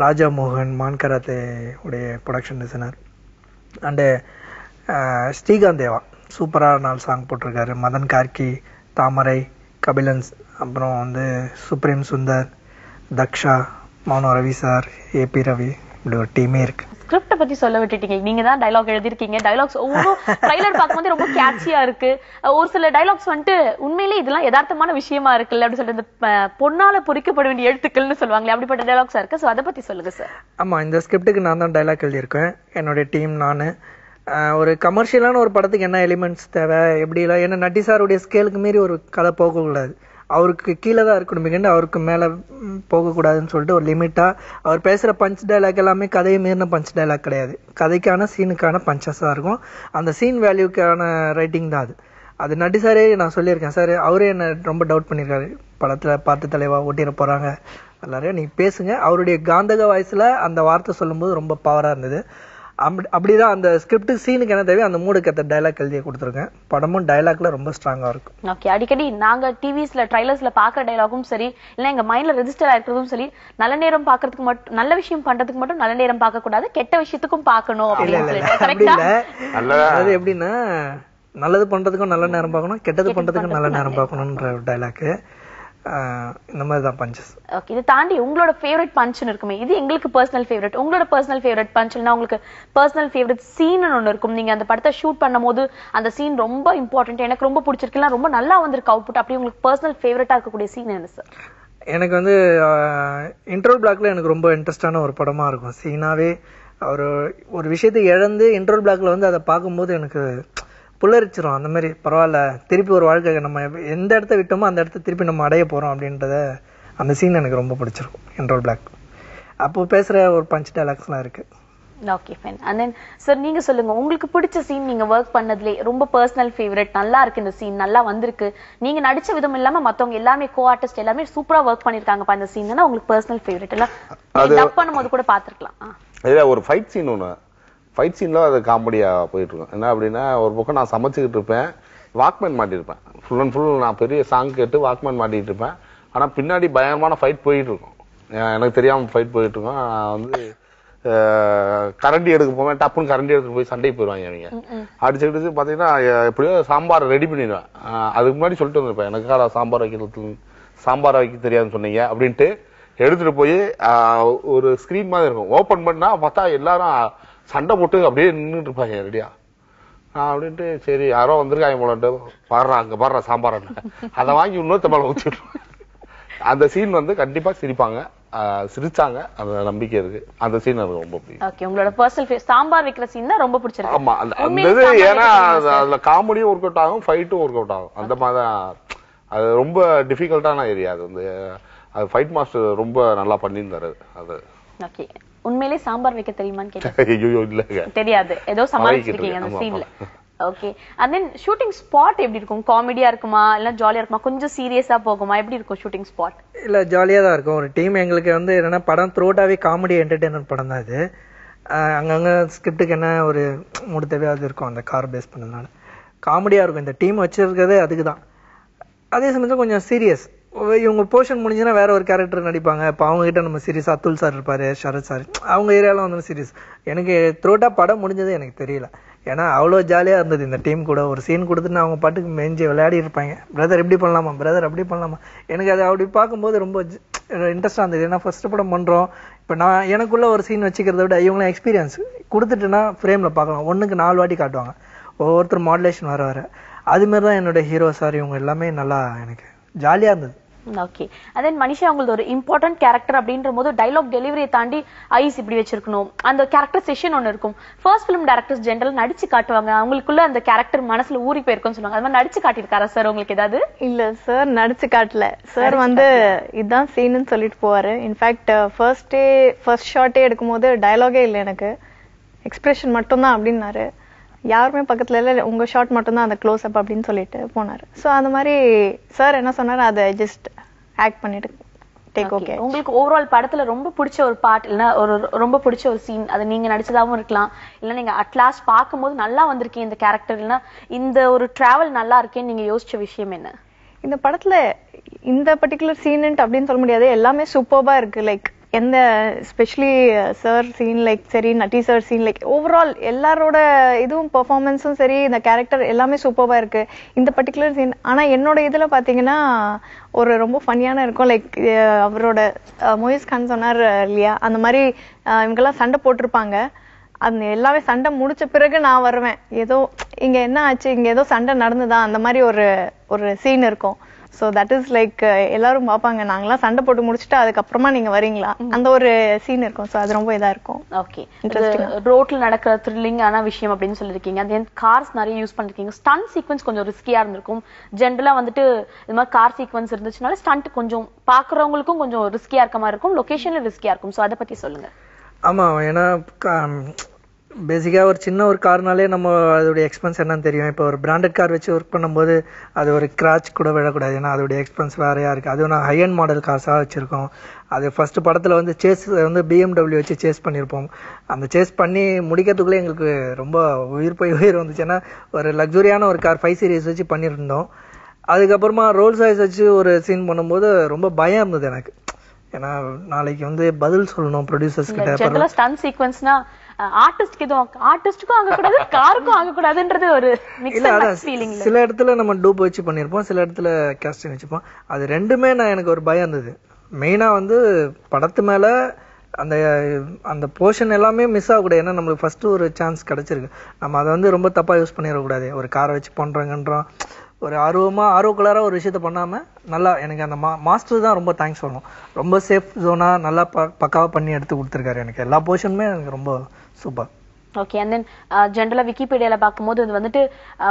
ராஜா மோகன் மான்கராத்தே உடைய ப்ரொடக்ஷன் டிசைனர். அண்டு ஸ்ரீகாந்த் தேவா சூப்பராக 4 சாங் போட்டிருக்காரு. மதன் கார்கி, தாமரை, கபிலன்ஸ், அப்புறம் வந்து சுப்ரீம் சுந்தர், தக்ஷா, மௌனோ ரவி சார், ஏபி ரவி, இப்படி ஒரு டீமே இருக்கு. ஸ்கிரிப்ட பத்தி சொல்ல விட்டுட்டீங்க. நீங்க தான் டைலாக் எழுதிருக்கீங்க. டைலாக்ஸ் ஒவ்வொரு ட்ரைலர் பார்க்கும்போது ரொம்ப கேட்சியா இருக்கு. ஒரு சில டைலாக்ஸ் வந்துட்டு உண்மையிலேயே இதெல்லாம் யதார்த்தமான விஷயமா இருக்குல்ல அப்படின்னு சொல்லிட்டு, இந்த பொன்னால பொறிக்கப்பட வேண்டிய எழுத்துக்கள்னு சொல்லுவாங்களே, அப்படிப்பட்ட டைலாக்ஸா இருக்கு. ஸோ அதை பத்தி சொல்லுங்க சார். ஆமா, இந்த ஸ்கிரிப்டுக்கு நான் தான் டைலாக் எழுதியிருக்கேன், என்னுடைய டீம், நான். ஒரு கமர்ஷியலான ஒரு படத்துக்கு என்ன எலிமெண்ட்ஸ் தேவை, எப்படிலாம், ஏன்னா நட்டி சாருடைய ஸ்கேலுக்கு மீறி ஒரு கதை போகக்கூடாது, அவருக்கு கீழே தான் இருக்கணும், அவருக்கு மேலே போகக்கூடாதுன்னு சொல்லிட்டு ஒரு லிமிட்டாக அவர் பேசுகிற பஞ்ச் டைலாக் எல்லாமே கதையை மீறின பஞ்ச் டைலாக் கிடையாது. கதைக்கான சீனுக்கான பஞ்சஸாக இருக்கும். அந்த சீன் வேல்யூக்கான ரைட்டிங் தான் அது நட்டி சாரே நான் சொல்லியிருக்கேன் சார். அவரே என்ன ரொம்ப டவுட் பண்ணியிருக்காரு, படத்தில் பார்த்து தலைவா ஓட்டிட போகிறாங்க எல்லாரையும், நீங்கள் பேசுங்க. அவருடைய காந்தக வாய்ஸில் அந்த வார்த்தை சொல்லும்போது ரொம்ப பவராக இருந்தது. அப்படிதான் அந்த ஸ்கிரிப்ட் சீனுக்கு என்ன தேவை அந்த மூடுக்கு ஏற்ற டைலாக் எழுதிய கொடுத்துருக்கேன். படமும் டைலாக்ல ரொம்ப ஸ்ட்ராங்கா இருக்கும். ஓகே. அடிக்கடி நாங்க டிவிஸ்ல ட்ரைலர்ஸ்ல பாக்குற டைலாகும் சரி, இல்ல எங்க மைண்ட்ல ரெஜிஸ்டர் ஆயிருக்கிறதும் சரி, நல்ல நேரம் பாக்குறதுக்கு மட்டும், நல்ல விஷயம் பண்றதுக்கு மட்டும் நல்ல நேரம் பார்க்க கூடாது, கெட்ட விஷயத்துக்கும் பார்க்கணும் அப்படின்னு சொல்லிட்டு கரெக்ட்டா? அது எப்படின்னா, நல்லது பண்றதுக்கும் நல்ல நேரம் பார்க்கணும், கெட்டது பண்றதுக்கும் நல்ல நேரம் பார்க்கணும்ன்ற டைலாக். இந்த மாதிரி தான் பஞ்சஸ். ஓகே. இது தாண்டி உங்களோட ஃபேவரட் பஞ்ச்னு இருக்குமே, இது எங்களுக்கு பர்சனல் ஃபேவரட். உங்களோட பர்சனல் ஃபேவரட் பஞ்ச்னா உங்களுக்கு பர்சனல் ஃபேவரட் சீன் ஒன்று இருக்கும். நீங்க அந்த படத்தை ஷூட் பண்ணும்போது அந்த சீன் ரொம்ப இம்பார்ட்டன்ட், எனக்கு ரொம்ப பிடிச்சிருக்குலாம், ரொம்ப நல்லா வந்திருக்கு அவுட்புட், அப்படி உங்களுக்கு பர்சனல் ஃபேவரட்டா இருக்கக்கூடிய சீன் என்ன சார்? எனக்கு வந்து இன்ட்ரோல் பிளாக்ல எனக்கு ரொம்ப இன்ட்ரெஸ்டான ஒரு படமா இருக்கும். சீனாவே ஒரு விஷயத்தை இழந்து இன்ட்ரோல் பிளாக்ல வந்து அதை பார்க்கும்போது எனக்கு புல்லரிச்சிரும். அந்த மாதிரி பரவாயில்ல, திருப்பி ஒரு வாழ்க்கை நம்ம எந்த இடத்த விட்டோமோ அந்த இடத்த திருப்பி நம்ம அடைய போறோம் அப்படின்றத, அந்த சீன் எனக்கு ரொம்ப பிடிச்சிருக்கும் இன்ட்ரோல் பிளாக். அப்போ பேசுற ஒரு பஞ்ச் டைலாக்ஸ்லாம் இருக்கு. Okay fine. And then sir நீங்க சொல்லுங்க, உங்களுக்கு பிடிச்ச சீன், நீங்க ஒர்க் பண்ணதுல ரொம்ப பர்சனல் ஃபேவரட், நல்லா இருக்கு இந்த சீன், நல்லா வந்திருக்கு, நீங்க நடிச்ச விதம் இல்லாம மத்தவங்க எல்லாமே கோ ஆர்டிஸ்ட் எல்லாமே சூப்பரா ஒர்க் பண்ணிருக்காங்கப்பா இந்த சீன்னா உங்களுக்கு பர்சனல் ஃபேவரட் எல்லாம் டப் பண்ணும்போது கூட பாத்துக்கலாம். ஒரு ஃபைட் சீன் ஒன்று, ஃபைட் சீன்ல அது காமெடியா போயிட்டு இருக்கும். என்ன அப்படின்னா, ஒரு பக்கம் நான் சமைச்சுக்கிட்டு இருப்பேன், வாக்மேன் மாட்டிருப்பேன், ஃபுல் அண்ட் ஃபுல் நான் பெரிய சாங் கேட்டு வாக்மேன் மாட்டிட்டு இருப்பேன். ஆனா பின்னாடி பயங்கரமான ஃபைட் போயிட்டு இருக்கும், எனக்கு தெரியாம ஃபைட் போயிட்டு இருக்கும். நான் வந்து கரண்டி எடுக்க போவேன், டப்புன்னு கரண்டி எடுத்துட்டு போய் சண்டைக்கு போயிடுவாங்க அவங்க. அடிச்சுக்கிட்டு பாத்தீங்கன்னா எப்படியோ சாம்பார் ரெடி பண்ணிடுவேன். அதுக்கு முன்னாடி சொல்லிட்டு வந்திருப்பேன், எனக்காக சாம்பார் வைக்க தெரியாதுன்னு சொன்னீங்க அப்படின்ட்டு எடுத்துட்டு போய் ஒரு ஸ்கிரீன் மாதிரி இருக்கும், ஓபன் பண்ணா பார்த்தா எல்லாரும் சண்டை போட்டு அப்படியே நின்றுட்டு இருப்பாங்க ரெடியா. அப்படின்ட்டு சரி யாரோ வந்திருக்காங்க போலன்ட்டு, பாடுறா அங்க பாடுற சாம்பார், அதை வாங்கி இன்னொருத்த மேல ஊற்றிடுவேன். அந்த சீன் வந்து கண்டிப்பா சிரிப்பாங்க, சிரிச்சாங்க, அந்த நம்பிக்கை இருக்கு. அந்த சீன் எனக்கு ரொம்ப பிடிக்கும். ஓகே, உங்களோட பர்சனல் சாம்பார் வைக்கிற சீன் தான் ரொம்ப பிடிச்சிருக்கு. ஆமா, அந்த இது ஏன்னா அதுல காமெடியும் ஒர்க் அவுட் ஆகும், ஃபைட்டும் ஒர்க் அவுட் ஆகும். அந்த மாதிரி தான். அது ரொம்ப டிஃபிகல்ட்டான ஏரியா. அது வந்து அது ஃபைட் மாஸ்டர் ரொம்ப நல்லா பண்ணியிருந்தாரு அது. ஓகே, உண்மையிலே சாம்பார் வைக்க தெரியுமான்னு கேட்டேன். ஐயோ இல்லங்க, தெரியாது, ஏதோ சமாளிச்சிருக்கீங்க அந்த சீன்ல. Okay, and then shooting spot எப்படி இருக்கும்? காமெடியா இருக்குமா இல்ல ஜாலியா இருக்குமா? கொஞ்சம் சீரியஸா போகுமா? எப்படி இருக்கும் ஷூட்டிங் ஸ்பாட்? இல்ல ஜாலியா தான் இருக்கும். ஒரு டீம் எங்களுக்கு வந்து என்னன்னா படம் த்ரோட்டாவே காமெடி என்டர்டெயின்மெண்ட் படம் தான் இது. அங்கங்க ஸ்கிரிப்டுக்கு என்ன ஒரு மூடு தேவையாவது இருக்கும் அந்த கார் பேஸ் பண்ணதுனால காமெடியா இருக்கும். இந்த டீம் வச்சிருக்கிறதே அதுக்கு தான். அதே சமயத்தில் கொஞ்சம் சீரியஸ். இவங்க போர்ஷன் முடிஞ்சுன்னா வேற ஒரு கேரக்டர் நடிப்பாங்க. இப்போ அவங்க கிட்ட நம்ம சீரியஸ் அத்துல் சார் இருப்பாரு, சரத் சார், அவங்க ஏரியாவில் வந்து சீரியஸ். எனக்கு த்ரோட்டா படம் முடிஞ்சது எனக்கு தெரியல. ஏன்னா அவ்வளோ ஜாலியாக இருந்தது இந்த டீம் கூட. ஒரு சீன் கொடுத்துட்டு அவங்க பாட்டுக்கு மெஞ்சி விளையாடி இருப்பாங்க. பிரதர் இப்படி பண்ணலாமா, பிரதர் அப்படி பண்ணலாமா. எனக்கு அது அப்படி பார்க்கும்போது ரொம்ப இன்ட்ரெஸ்டாக இருந்தது. ஏன்னா ஃபர்ஸ்ட் படம் பண்ணுறோம். இப்போ நான் எனக்குள்ள ஒரு சீன் வச்சுக்கிறத விட இவங்களாம் எக்ஸ்பீரியன்ஸ் கொடுத்துட்டுன்னா ஃப்ரேமில் பார்க்கலாம். 1க்கு 4 வாட்டி காட்டுவாங்க. ஒவ்வொருத்தர் மாடுலேஷன் வர அதுமாரி தான் என்னோட ஹீரோ சார் இவங்க எல்லாமே நல்லா எனக்கு ஜாலியாக இருந்தது. ஓகே, அதன் மனிஷா உங்களுக்கு ஒரு இம்பார்ட்டன்ட் கேரக்டர் அப்படின்ற போது டைலாக் டெலிவரியை தாண்டி ஐஸ் இப்படி வச்சிருக்கணும், அந்த கேரக்டர் செஷன் ஒன்று இருக்கும். ஃபர்ஸ்ட் ஃபிலிம் டைரக்டர்ஸ் ஜென்ரல் நடிச்சு காட்டுவாங்க, அவங்களுக்குள்ள அந்த கேரக்டர் மனசுல ஊறி போயிருக்கும்னு சொல்லுவாங்க. அது மாதிரி நடிச்சு காட்டியிருக்காரா சார் உங்களுக்கு ஏதாவது? இல்ல சார், நடிச்சு காட்டல சார். வந்து இதுதான் சீன்னு சொல்லிட்டு போவாரு. இன்ஃபேக்ட் ஃபர்ஸ்ட் ஷாட்டே எடுக்கும் போது டயலாகே இல்லை, எனக்கு எக்ஸ்பிரஷன் மட்டும்தான் அப்படின்னாரு. யாருமே பக்கத்துல இல்ல, உங்க ஷாட் மட்டும் தான் அந்த க்ளோஸ் அப் அப்படின்னு சொல்லிட்டு போனாரு. சோ அந்த மாதிரி சார் என்ன சொன்னாரு, அதை ஜஸ்ட் ஆக்ட் பண்ணிட்டு டேக் ஓகே. உங்களுக்கு ஓவரால் படத்துல ரொம்ப பிடிச்ச ஒரு பார்ட் இல்ல ஒரு ரொம்ப பிடிச்ச ஒரு சீன், அது நீங்க நடிச்சதாவும் இருக்கலாம், இல்ல நீங்க அட்லாஸ்ட் பார்க்கும்போது நல்லா வந்திருக்கீங்க இந்த கேரக்டர், இல்லைன்னா இந்த ஒரு டிராவல் நல்லா இருக்கேன்னு நீங்க யோசிச்ச விஷயம் என்ன? இந்த படத்துல இந்த பர்டிகுலர் சீன் அப்படின்னு சொல்ல முடியாது, எல்லாமே சூப்பர்பா இருக்கு. லைக் எந்த ஸ்பெஷலி சார் சீன் லைக் சரி, நட்டி சார் சீன் லைக் ஓவரால் எல்லாரோட இதுவும் பெர்ஃபார்மன்ஸும் சரி, இந்த கேரக்டர் எல்லாமே சூப்பர்பா இருக்கு இந்த பர்டிகுலர் சீன். ஆனா என்னோட இதுல பாத்தீங்கன்னா ஒரு ரொம்ப ஃபன்னியான இருக்கும். லைக் அவரோட மொயிஸ் கான் சொன்னார் இல்லையா, அந்த மாதிரி இவங்கெல்லாம் சண்டை போட்டிருப்பாங்க. அது எல்லாமே சண்டை முடிச்ச பிறகு நான் வருவேன், ஏதோ இங்க என்ன ஆச்சு, இங்க ஏதோ சண்டை நடந்துதா, அந்த மாதிரி ஒரு சீன் இருக்கும். சோ தட் இஸ் லைக் எல்லாரும் பாப்பாங்க, நாங்கெல்லாம் சண்டை போட்டு முடிச்சுட்டு அதுக்கப்புறமா நீங்க வரீங்களா, அந்த ஒரு சீன் இருக்கும். சோ அது ரொம்ப இதா இருக்கும். ஓகே, ரோட்ல நடக்கிற த்ரில்லிங்கான விஷயம் அப்படின்னு சொல்லிருக்கீங்க. அது கார்ஸ் நிறைய யூஸ் பண்ணிருக்கீங்க. ஸ்டண்ட் சீக்வன்ஸ் கொஞ்சம் ரிஸ்கியா இருந்திருக்கும். ஜென்ரலா வந்துட்டு இது மாதிரி கார் சீக்வன்ஸ் இருந்துச்சுனால ஸ்டண்ட் கொஞ்சம் பாக்குறவங்களுக்கும் கொஞ்சம் ரிஸ்கியா இருக்க மாதிரி இருக்கும், லொகேஷன்ல ரிஸ்கியா இருக்கும். சோ அதை பத்தி சொல்லுங்க. ஆமா, ஏன்னா பேசிக்காக ஒரு சின்ன ஒரு கார்னாலே நம்ம அதோடைய எக்ஸ்பென்ஸ் என்னன்னு தெரியும். இப்போ ஒரு பிராண்டட் கார் வச்சு ஒர்க் பண்ணும்போது அது ஒரு கிராச் கூட விழக்கூடாது, ஏன்னா அதோடைய எக்ஸ்பென்ஸ் வேறையா இருக்குது. அதுவும் நான் ஹை அண்ட் மாடல் கார்ஸாக வச்சுருக்கோம். அது ஃபர்ஸ்ட் படத்தில் வந்து சேஸ் வந்து BMW வச்சு சேஸ் பண்ணியிருப்போம். அந்த சேஸ் பண்ணி முடிக்கிறதுக்குள்ளே எங்களுக்கு ரொம்ப உயிர் வந்துச்சு. ஏன்னா ஒரு லக்ஸுரியான ஒரு கார் 5 சீரிஸ் வச்சு பண்ணியிருந்தோம். அதுக்கப்புறமா ரோல்ஸ் ராய்ஸ் வச்சு ஒரு சீன் பண்ணும்போது ரொம்ப பயம் இருந்தது எனக்கு. ஏன்னா நாளைக்கு வந்து பதில் சொல்லணும் ப்ரொடியூசர்ஸ் கிட்ட. ஸ்டண்ட் சீக்வென்ஸ்னா ஆர்டிஸ்டுக்கும் ஆகக்கூடாது, காருக்கும் ஆகக்கூடாதுன்றது ஒரு ஃபீலிங். சில இடத்துல நம்ம டூப் வச்சு பண்ணியிருப்போம், சில இடத்துல கேஸ்டிங் வச்சுப்போம். அது ரெண்டுமே எனக்கு ஒரு பயம் இருந்தது. மெயினா வந்து படத்து மேல அந்த அந்த போர்ஷன் எல்லாமே மிஸ் ஆகக்கூடாது. ஏன்னா நம்மளுக்கு ஃபர்ஸ்ட் ஒரு சான்ஸ் கிடைச்சிருக்கு, நம்ம அதை வந்து ரொம்ப தப்பா யூஸ் பண்ணிடக்கூடாது. ஒரு காரை வச்சு பண்றோங்கன்றோம், ஒரு ஆர்வக்குள்ளார ஒரு விஷயத்த பண்ணாம நல்லா எனக்கு அந்த மாஸ்டர் தான் ரொம்ப தேங்க்ஸ் சொல்லணும். ரொம்ப சேஃப் ஜோனா நல்லா பக்காவா பண்ணி எடுத்து கொடுத்துருக்காரு. எனக்கு எல்லா போர்ஷனுமே எனக்கு ரொம்ப சூப்பர். ஓகே, அண்ட் தென் ஜென்ரலா விக்கிபீடியால பார்க்கும்போது அது வந்துட்டு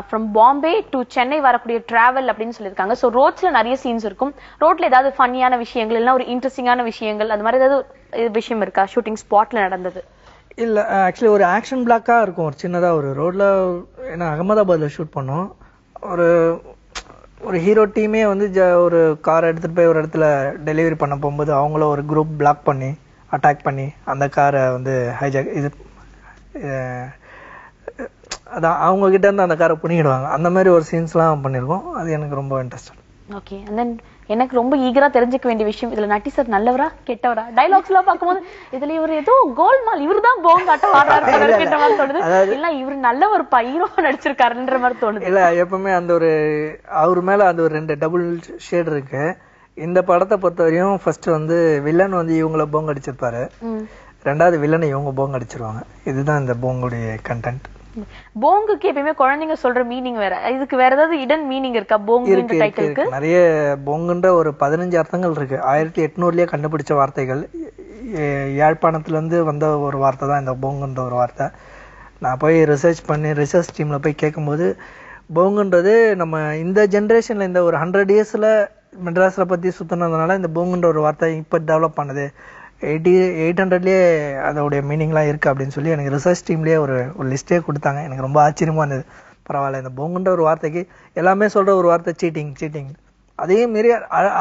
ஃப்ரம் பாம்பே டு சென்னை வரக்கூடிய டிராவல் அப்படின்னு சொல்லியிருக்காங்க. ஸோ ரோட்ஸ்ல நிறைய சீன்ஸ் இருக்கும். ரோட்ல ஏதாவது ஃபன்னியான விஷயங்கள் இல்லைன்னா ஒரு இன்ட்ரெஸ்டிங்கான விஷயங்கள் அது மாதிரி ஏதாவது விஷயம் இருக்கா ஷூட்டிங் ஸ்பாட்ல நடந்தது? இல்ல, ஆக்சுவலி ஒரு ஆக்ஷன் பிளாக்கா இருக்கும் ஒரு சின்னதா ஒரு ரோட்ல. ஏன்னா அகமதாபாத்ல ஷூட் பண்ணோம். ஒரு ஹீரோ டீமே வந்து ஒரு காரை எடுத்துட்டு போய் ஒரு இடத்துல டெலிவரி பண்ண போகும்போது அவங்கள ஒரு குரூப் பிளாக் பண்ணி அட்டாக் பண்ணி அந்த காரை வந்து ஹைஜாக் அதான் அவங்க கிட்ட இருந்து அந்த காரை புனிடுவாங்க. அந்த மாதிரி ஒரு சீன்ஸ்லாம் பண்ணியிருக்கோம். அது எனக்கு ரொம்ப இன்ட்ரெஸ்ட். ஓகே, அண்ட் தென் எனக்கு ரொம்ப ஈகரா தெரிஞ்சுக்க வேண்டிய விஷயம், இதுல நட்டி சார் நல்லவரா கெட்டவரா? டைலாக்ஸ் எல்லாம் பார்க்கும்போது இதுல இவர் ஏதோ கோல்மால், இவர் தான் போங்காட்ட வாடுறாருன்ற மாதிரி தோணுது, இல்ல இவர் நல்ல ஒரு ஹீரோ நடிச்சிருக்காருன்ற மாதிரி தோணுது. இல்ல, எப்பவுமே அந்த ஒரு அவர் மேல அந்த ஒரு 2 டபுள் ஷேட் இருக்கு. இந்த படத்தை பொறுத்த வரையும் ஃபர்ஸ்ட் வந்து வில்லன் வந்து இவங்கள போங்க அடிச்சிருப்பாரு, ரெண்டாவது வில்லனை இவங்க போங்க அடிச்சிருவாங்க. இதுதான் இந்த போங்குடைய கண்டென்ட். போங்குக்கு எப்பயுமே குழந்தைங்க சொல்ற மீனிங் வேற, இதுக்கு வேற ஏதாவது இடன் மீனிங் இருக்கா போங்குன்ற டைட்டிலுக்கு? நிறைய போங்குன்ற ஒரு 15 அர்த்தங்கள் இருக்கு. 1800லயே கண்டுபிடிச்ச வார்த்தைகள். யாழ்ப்பாணத்துல இருந்து வந்த ஒரு வார்த்தை தான் இந்த போங்குன்ற ஒரு வார்த்தை. நான் போய் ரிசர்ச் டீம்ல போய் கேட்கும்போது போங்குன்றது நம்ம இந்த ஜென்ரேஷன்ல இந்த ஒரு 100 இயர்ஸ்ல மெட்ராஸ்ல பத்தி சுத்தினதுனால இந்த போங்குன்ற ஒரு வார்த்தை இப்ப டெவலப் பண்ணது. 800லயே அதோடைய மீனிங்லாம் இருக்கு அப்படின்னு சொல்லி எனக்கு ரிசர்ச் டீம்லயே ஒரு லிஸ்டே கொடுத்தாங்க. எனக்கு ரொம்ப ஆச்சரியமா இருந்தது. பரவாயில்ல, இந்த போங்குன்ற ஒரு வார்த்தைக்கு எல்லாமே சொல்ற ஒரு வார்த்தை சீட்டிங். அதே மாரி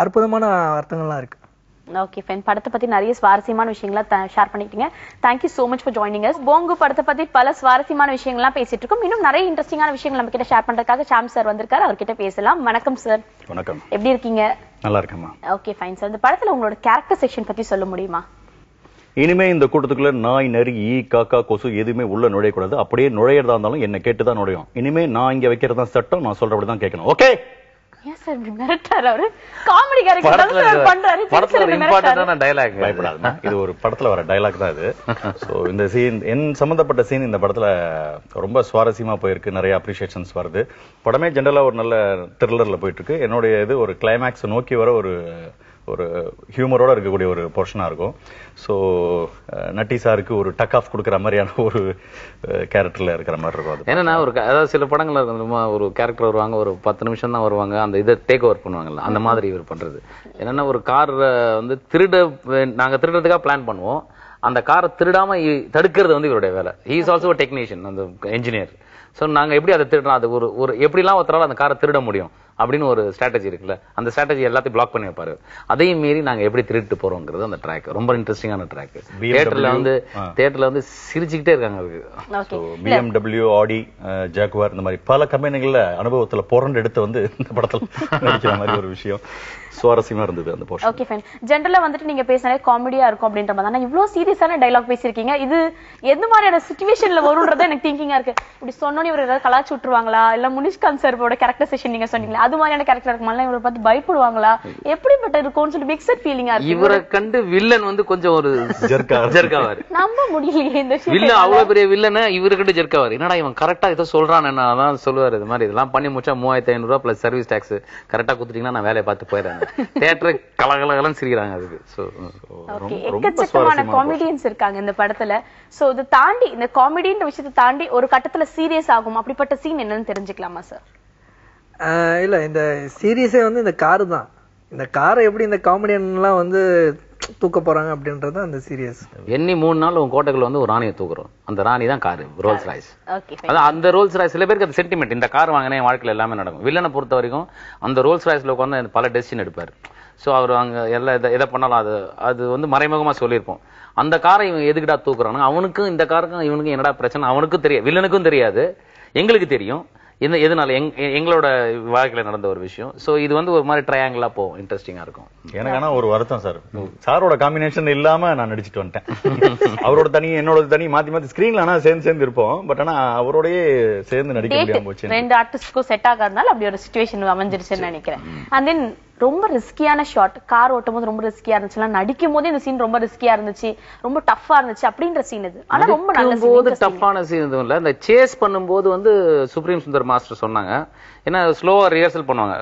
அற்புதமான அர்த்தங்கள்லாம் இருக்கு. Okay fine. படத்தை பத்தி நிறைய சுவாரஸ்யமான விஷயங்களை ஷேர் பண்ணிக்கிட்டீங்க. Thank you so much for joining us. Bongu படத்தை பத்தி பல சுவாரஸ்யமான விஷயங்கள்லாம் பேசிட்டு இருக்கோம். இன்னும் நிறைய இன்ட்ரெஸ்டிங்கான விஷயங்கள் நம்ம கிட்ட ஷேர் பண்றதுக்காக ஷாம் சார் வந்திருக்காரு. அவர்கிட்ட பேசலாம். வணக்கம் சார். வணக்கம். எப்படி இருக்கீங்க? நல்லா இருக்கேம்மா. Okay fine sir. இந்த படத்துல உங்களோட கேரக்டர் செக்ஷன் பத்தி சொல்ல முடியுமா? இனிமே இந்த கூட்டத்துக்குள்ள நாய், நரி, ஈ, காக்கா, கொசு எதுவுமே உள்ள நுழையக்கூடாது. அப்படியே நுழையறதா இருந்தாலும் என்ன கேட்டுதான் நுழையும். இனிமே நான் இங்க வைக்கிறதா சட்டம், நான் சொல்றபடிதான் கேட்கணும். ஓகே? ஏன் சார் இப்படி மிரட்டாரு? அவரு காமெடி கேரக்டர் பண்றாரு. படத்துல இம்பார்ட்டன்டான டயலாக். பயப்படாதுமா, இது ஒரு படத்துல வர டயலாக் தான் இது. சோ இந்த சீன் என் சம்பந்தப்பட்ட சீன் இந்த படத்துல ரொம்ப சுவாரஸ்யமா போயிருக்கு. நிறைய அப்ரிசியேஷன்ஸ் வருது. படமே ஜெனரலா ஒரு நல்ல த்ரில்லர்ல போயிட்டு இருக்கு. என்னுடைய இது ஒரு கிளைமேக்ஸ் நோக்கி வர ஒரு ஹியூமரோட இருக்கக்கூடிய ஒரு போர்ஷனா இருக்கும். ஸோ நட்டி சாருக்கு ஒரு டக் ஆஃப் கொடுக்குற மாதிரியான ஒரு கேரக்டர்ல இருக்கிற மாதிரி இருக்கும். அது என்னன்னா அதாவது சில படங்கள்ல ஒரு கேரக்டர் வருவாங்க, ஒரு 10 நிமிஷம் தான் வருவாங்க, அந்த இதை டேக் ஓவர் பண்ணுவாங்கல்ல, அந்த மாதிரி இவர் பண்றது. என்னன்னா ஒரு கார் வந்து நாங்க திருடுறதுக்காக பிளான் பண்ணுவோம். அந்த காரை திருடாம தடுக்கிறது வந்து இவருடைய வேலை. ஹி இஸ் ஆல்சோ டெக்னீஷியன், அந்த என்ஜினியர். ஸோ நாங்க எப்படி அதை திருடுறோம், அது ஒரு எப்படிலாம் ஒருத்தரால அந்த காரை திருட முடியும் அப்படின்னு ஒரு ஸ்ட்ராட்டஜி இருக்குல்ல, அந்த ஸ்ட்ராட்டஜி எல்லாத்தையும் பிளாக் பண்ணி வைப்பாரு. அதையும் மீறி நாங்க எப்படி திருட்டு போறோங்கிறது அந்த ட்ராக் ரொம்ப இன்ட்ரெஸ்டிங்கான ட்ராக். தியேட்டர்ல வந்து சிரிச்சுக்கிட்டே இருக்காங்க அதுக்கு. BMW, ஆடி, ஜாகுவார் இந்த மாதிரி பல கம்பெனிகள்ல அனுபவத்துல புரண்டு எடுத்து வந்து இந்த படத்துல நடிக்கிற மாதிரி ஒரு விஷயம் சுவாரஸ்யமா இருந்தது அந்த போர்ஷன். Okay fine. ஜெனரலா வந்துட்டு நீங்க பேசினாலே காமெடியா இருக்கும் அப்படின்ற மாதிரி. ஆனா இவ்ளோ சீரியஸான டயலாக் பேசிருக்கீங்க. இது எந்த மாதிரியான சிச்சுவேஷன்ல வரும்ன்றத எனக்கு திங்கிங்கா இருக்கு. இப்படி சொன்னோன்னு இவர் ஏதாவது கலாச்சு விட்டுருவாங்களா, இல்ல முனிஷ்காந்த் சாரோட கேரக்டர் செஷன் நீங்க சொன்னீங்களா, அது மாதிரியான கேரக்டர் இருக்குமா, இவரை பார்த்து பயப்படுவாங்களா, எப்படிப்பட்ட இருக்கும்னு சொல்லி மிக்சட் ஃபீலிங்கா இருக்கு. இவரை கண்டு வில்லன் வந்து கொஞ்சம் ஒரு ஜெர்க்காவாரு. நம்ப முடியலையே இந்த வில்லன். அவ்வளவு பெரிய வில்லனை இவருக்கிட்ட ஜெர்க்காவாரு. என்னடா இவன் கரெக்டா இதை சொல்றான், அதான் சொல்லுவாரு. இது மாதிரி இதெல்லாம் பண்ணி முடிச்சா 3500 பிளஸ் சர்வீஸ் டாக்ஸ் கரெக்டா குடுத்துட்டீங்கன்னா நான் வேலையை பார்த்து போயிடுறேன். தியேட்டர் கலகலகலன்னு சிரிக்கிறாங்க அதுக்கு. எக்கச்சக்கமான காமெடியன்ஸ் இருக்காங்க இந்த படத்துல. சோ இது தாண்டி, இந்த காமெடின்ற விஷயத்தை தாண்டி ஒரு கட்டத்துல சீரியஸ் ஆகும். அப்படிப்பட்ட சீன் என்னன்னு தெரிஞ்சுக்கலாமா சார்? இல்ல, இந்த சீரியஸே வந்து இந்த காரு தான். இந்த காரை எப்படி இந்த காமெடியன்லாம் வந்து தூக்க போறாங்க அப்படின்றது அந்த சீரியஸ். எண்ணி 3 நாள் உங்க கோட்டைக்குள்ள வந்து ஒரு ராணியை தூக்குறோம். அந்த ராணி தான் காரு, ரோல்ஸ் ராய்ஸ். அதான் அந்த ரோல்ஸ் ராய்ஸ். சில பேருக்கு அது சென்டிமெண்ட். இந்த கார் வாங்கினே என் வாழ்க்கையில எல்லாமே நடக்கும். வில்லனை பொறுத்த வரைக்கும் அந்த ரோல்ஸ் ராய்ஸ்ல உட்காந்து பல டெசிஷன் எடுப்பாரு. ஸோ அவர் அங்க எதை பண்ணாலும் அது வந்து மறைமுகமா சொல்லியிருப்போம். அந்த காரை இவங்க எதுக்கிட்டா தூக்குறாங்க, அவனுக்கும் இந்த காருக்கும் இவனுக்கும் என்னடா பிரச்சனை அவனுக்கும் தெரியாது, வில்லனுக்கும் தெரியாது, எங்களுக்கு தெரியும் எதனால எங்களோட வாழ்க்கையில நடந்த ஒரு விஷயம். சோ இது வந்து ஒரு மாதிரி ட்ரையாங்கிளா போகும், இன்ட்ரெஸ்டிங்கா இருக்கும். எனக்கு ஆனா ஒரு வருத்தம் சார், சாரோட காம்பினேஷன் இல்லாம நான் நடிச்சிட்டு வந்துட்டேன். அவரோட தனி என்னோட தனி மாத்தி ஸ்கிரீன்ல ஆனா சேர்ந்து இருப்போம். பட் ஆனா அவரோடயே சேர்ந்து நடிக்க முடியாம போச்சு. 2 ஆர்டிஸ்ட்க்கும் செட் ஆகாதனால அப்படி ஒரு சிச்சுவேஷன் அமைஞ்சிருச்சுன்னு நினைக்கிறேன். அண்ட் தென் ரொம்ப ரிஸ்கியான ஷாட், கார் ஓட்டும் போது ரொம்ப ரிஸ்கியா இருந்துச்சு, நடிக்கும் போது இந்த சீன் ரொம்ப ரிஸ்கியா இருந்துச்சு, ரொம்ப டஃபா இருந்துச்சு அப்படின்ற சீன் இது. ஆனா ரொம்ப நல்ல சீன். டஃப்பான சீன் எதுவும் இல்ல. இந்த சேஸ் பண்ணும்போது வந்து சுப்ரீம் சுந்தர் மாஸ்டர் சொன்னாங்க, ஏன்னா ஸ்லோவா ரிஹர்சல் பண்ணுவாங்க.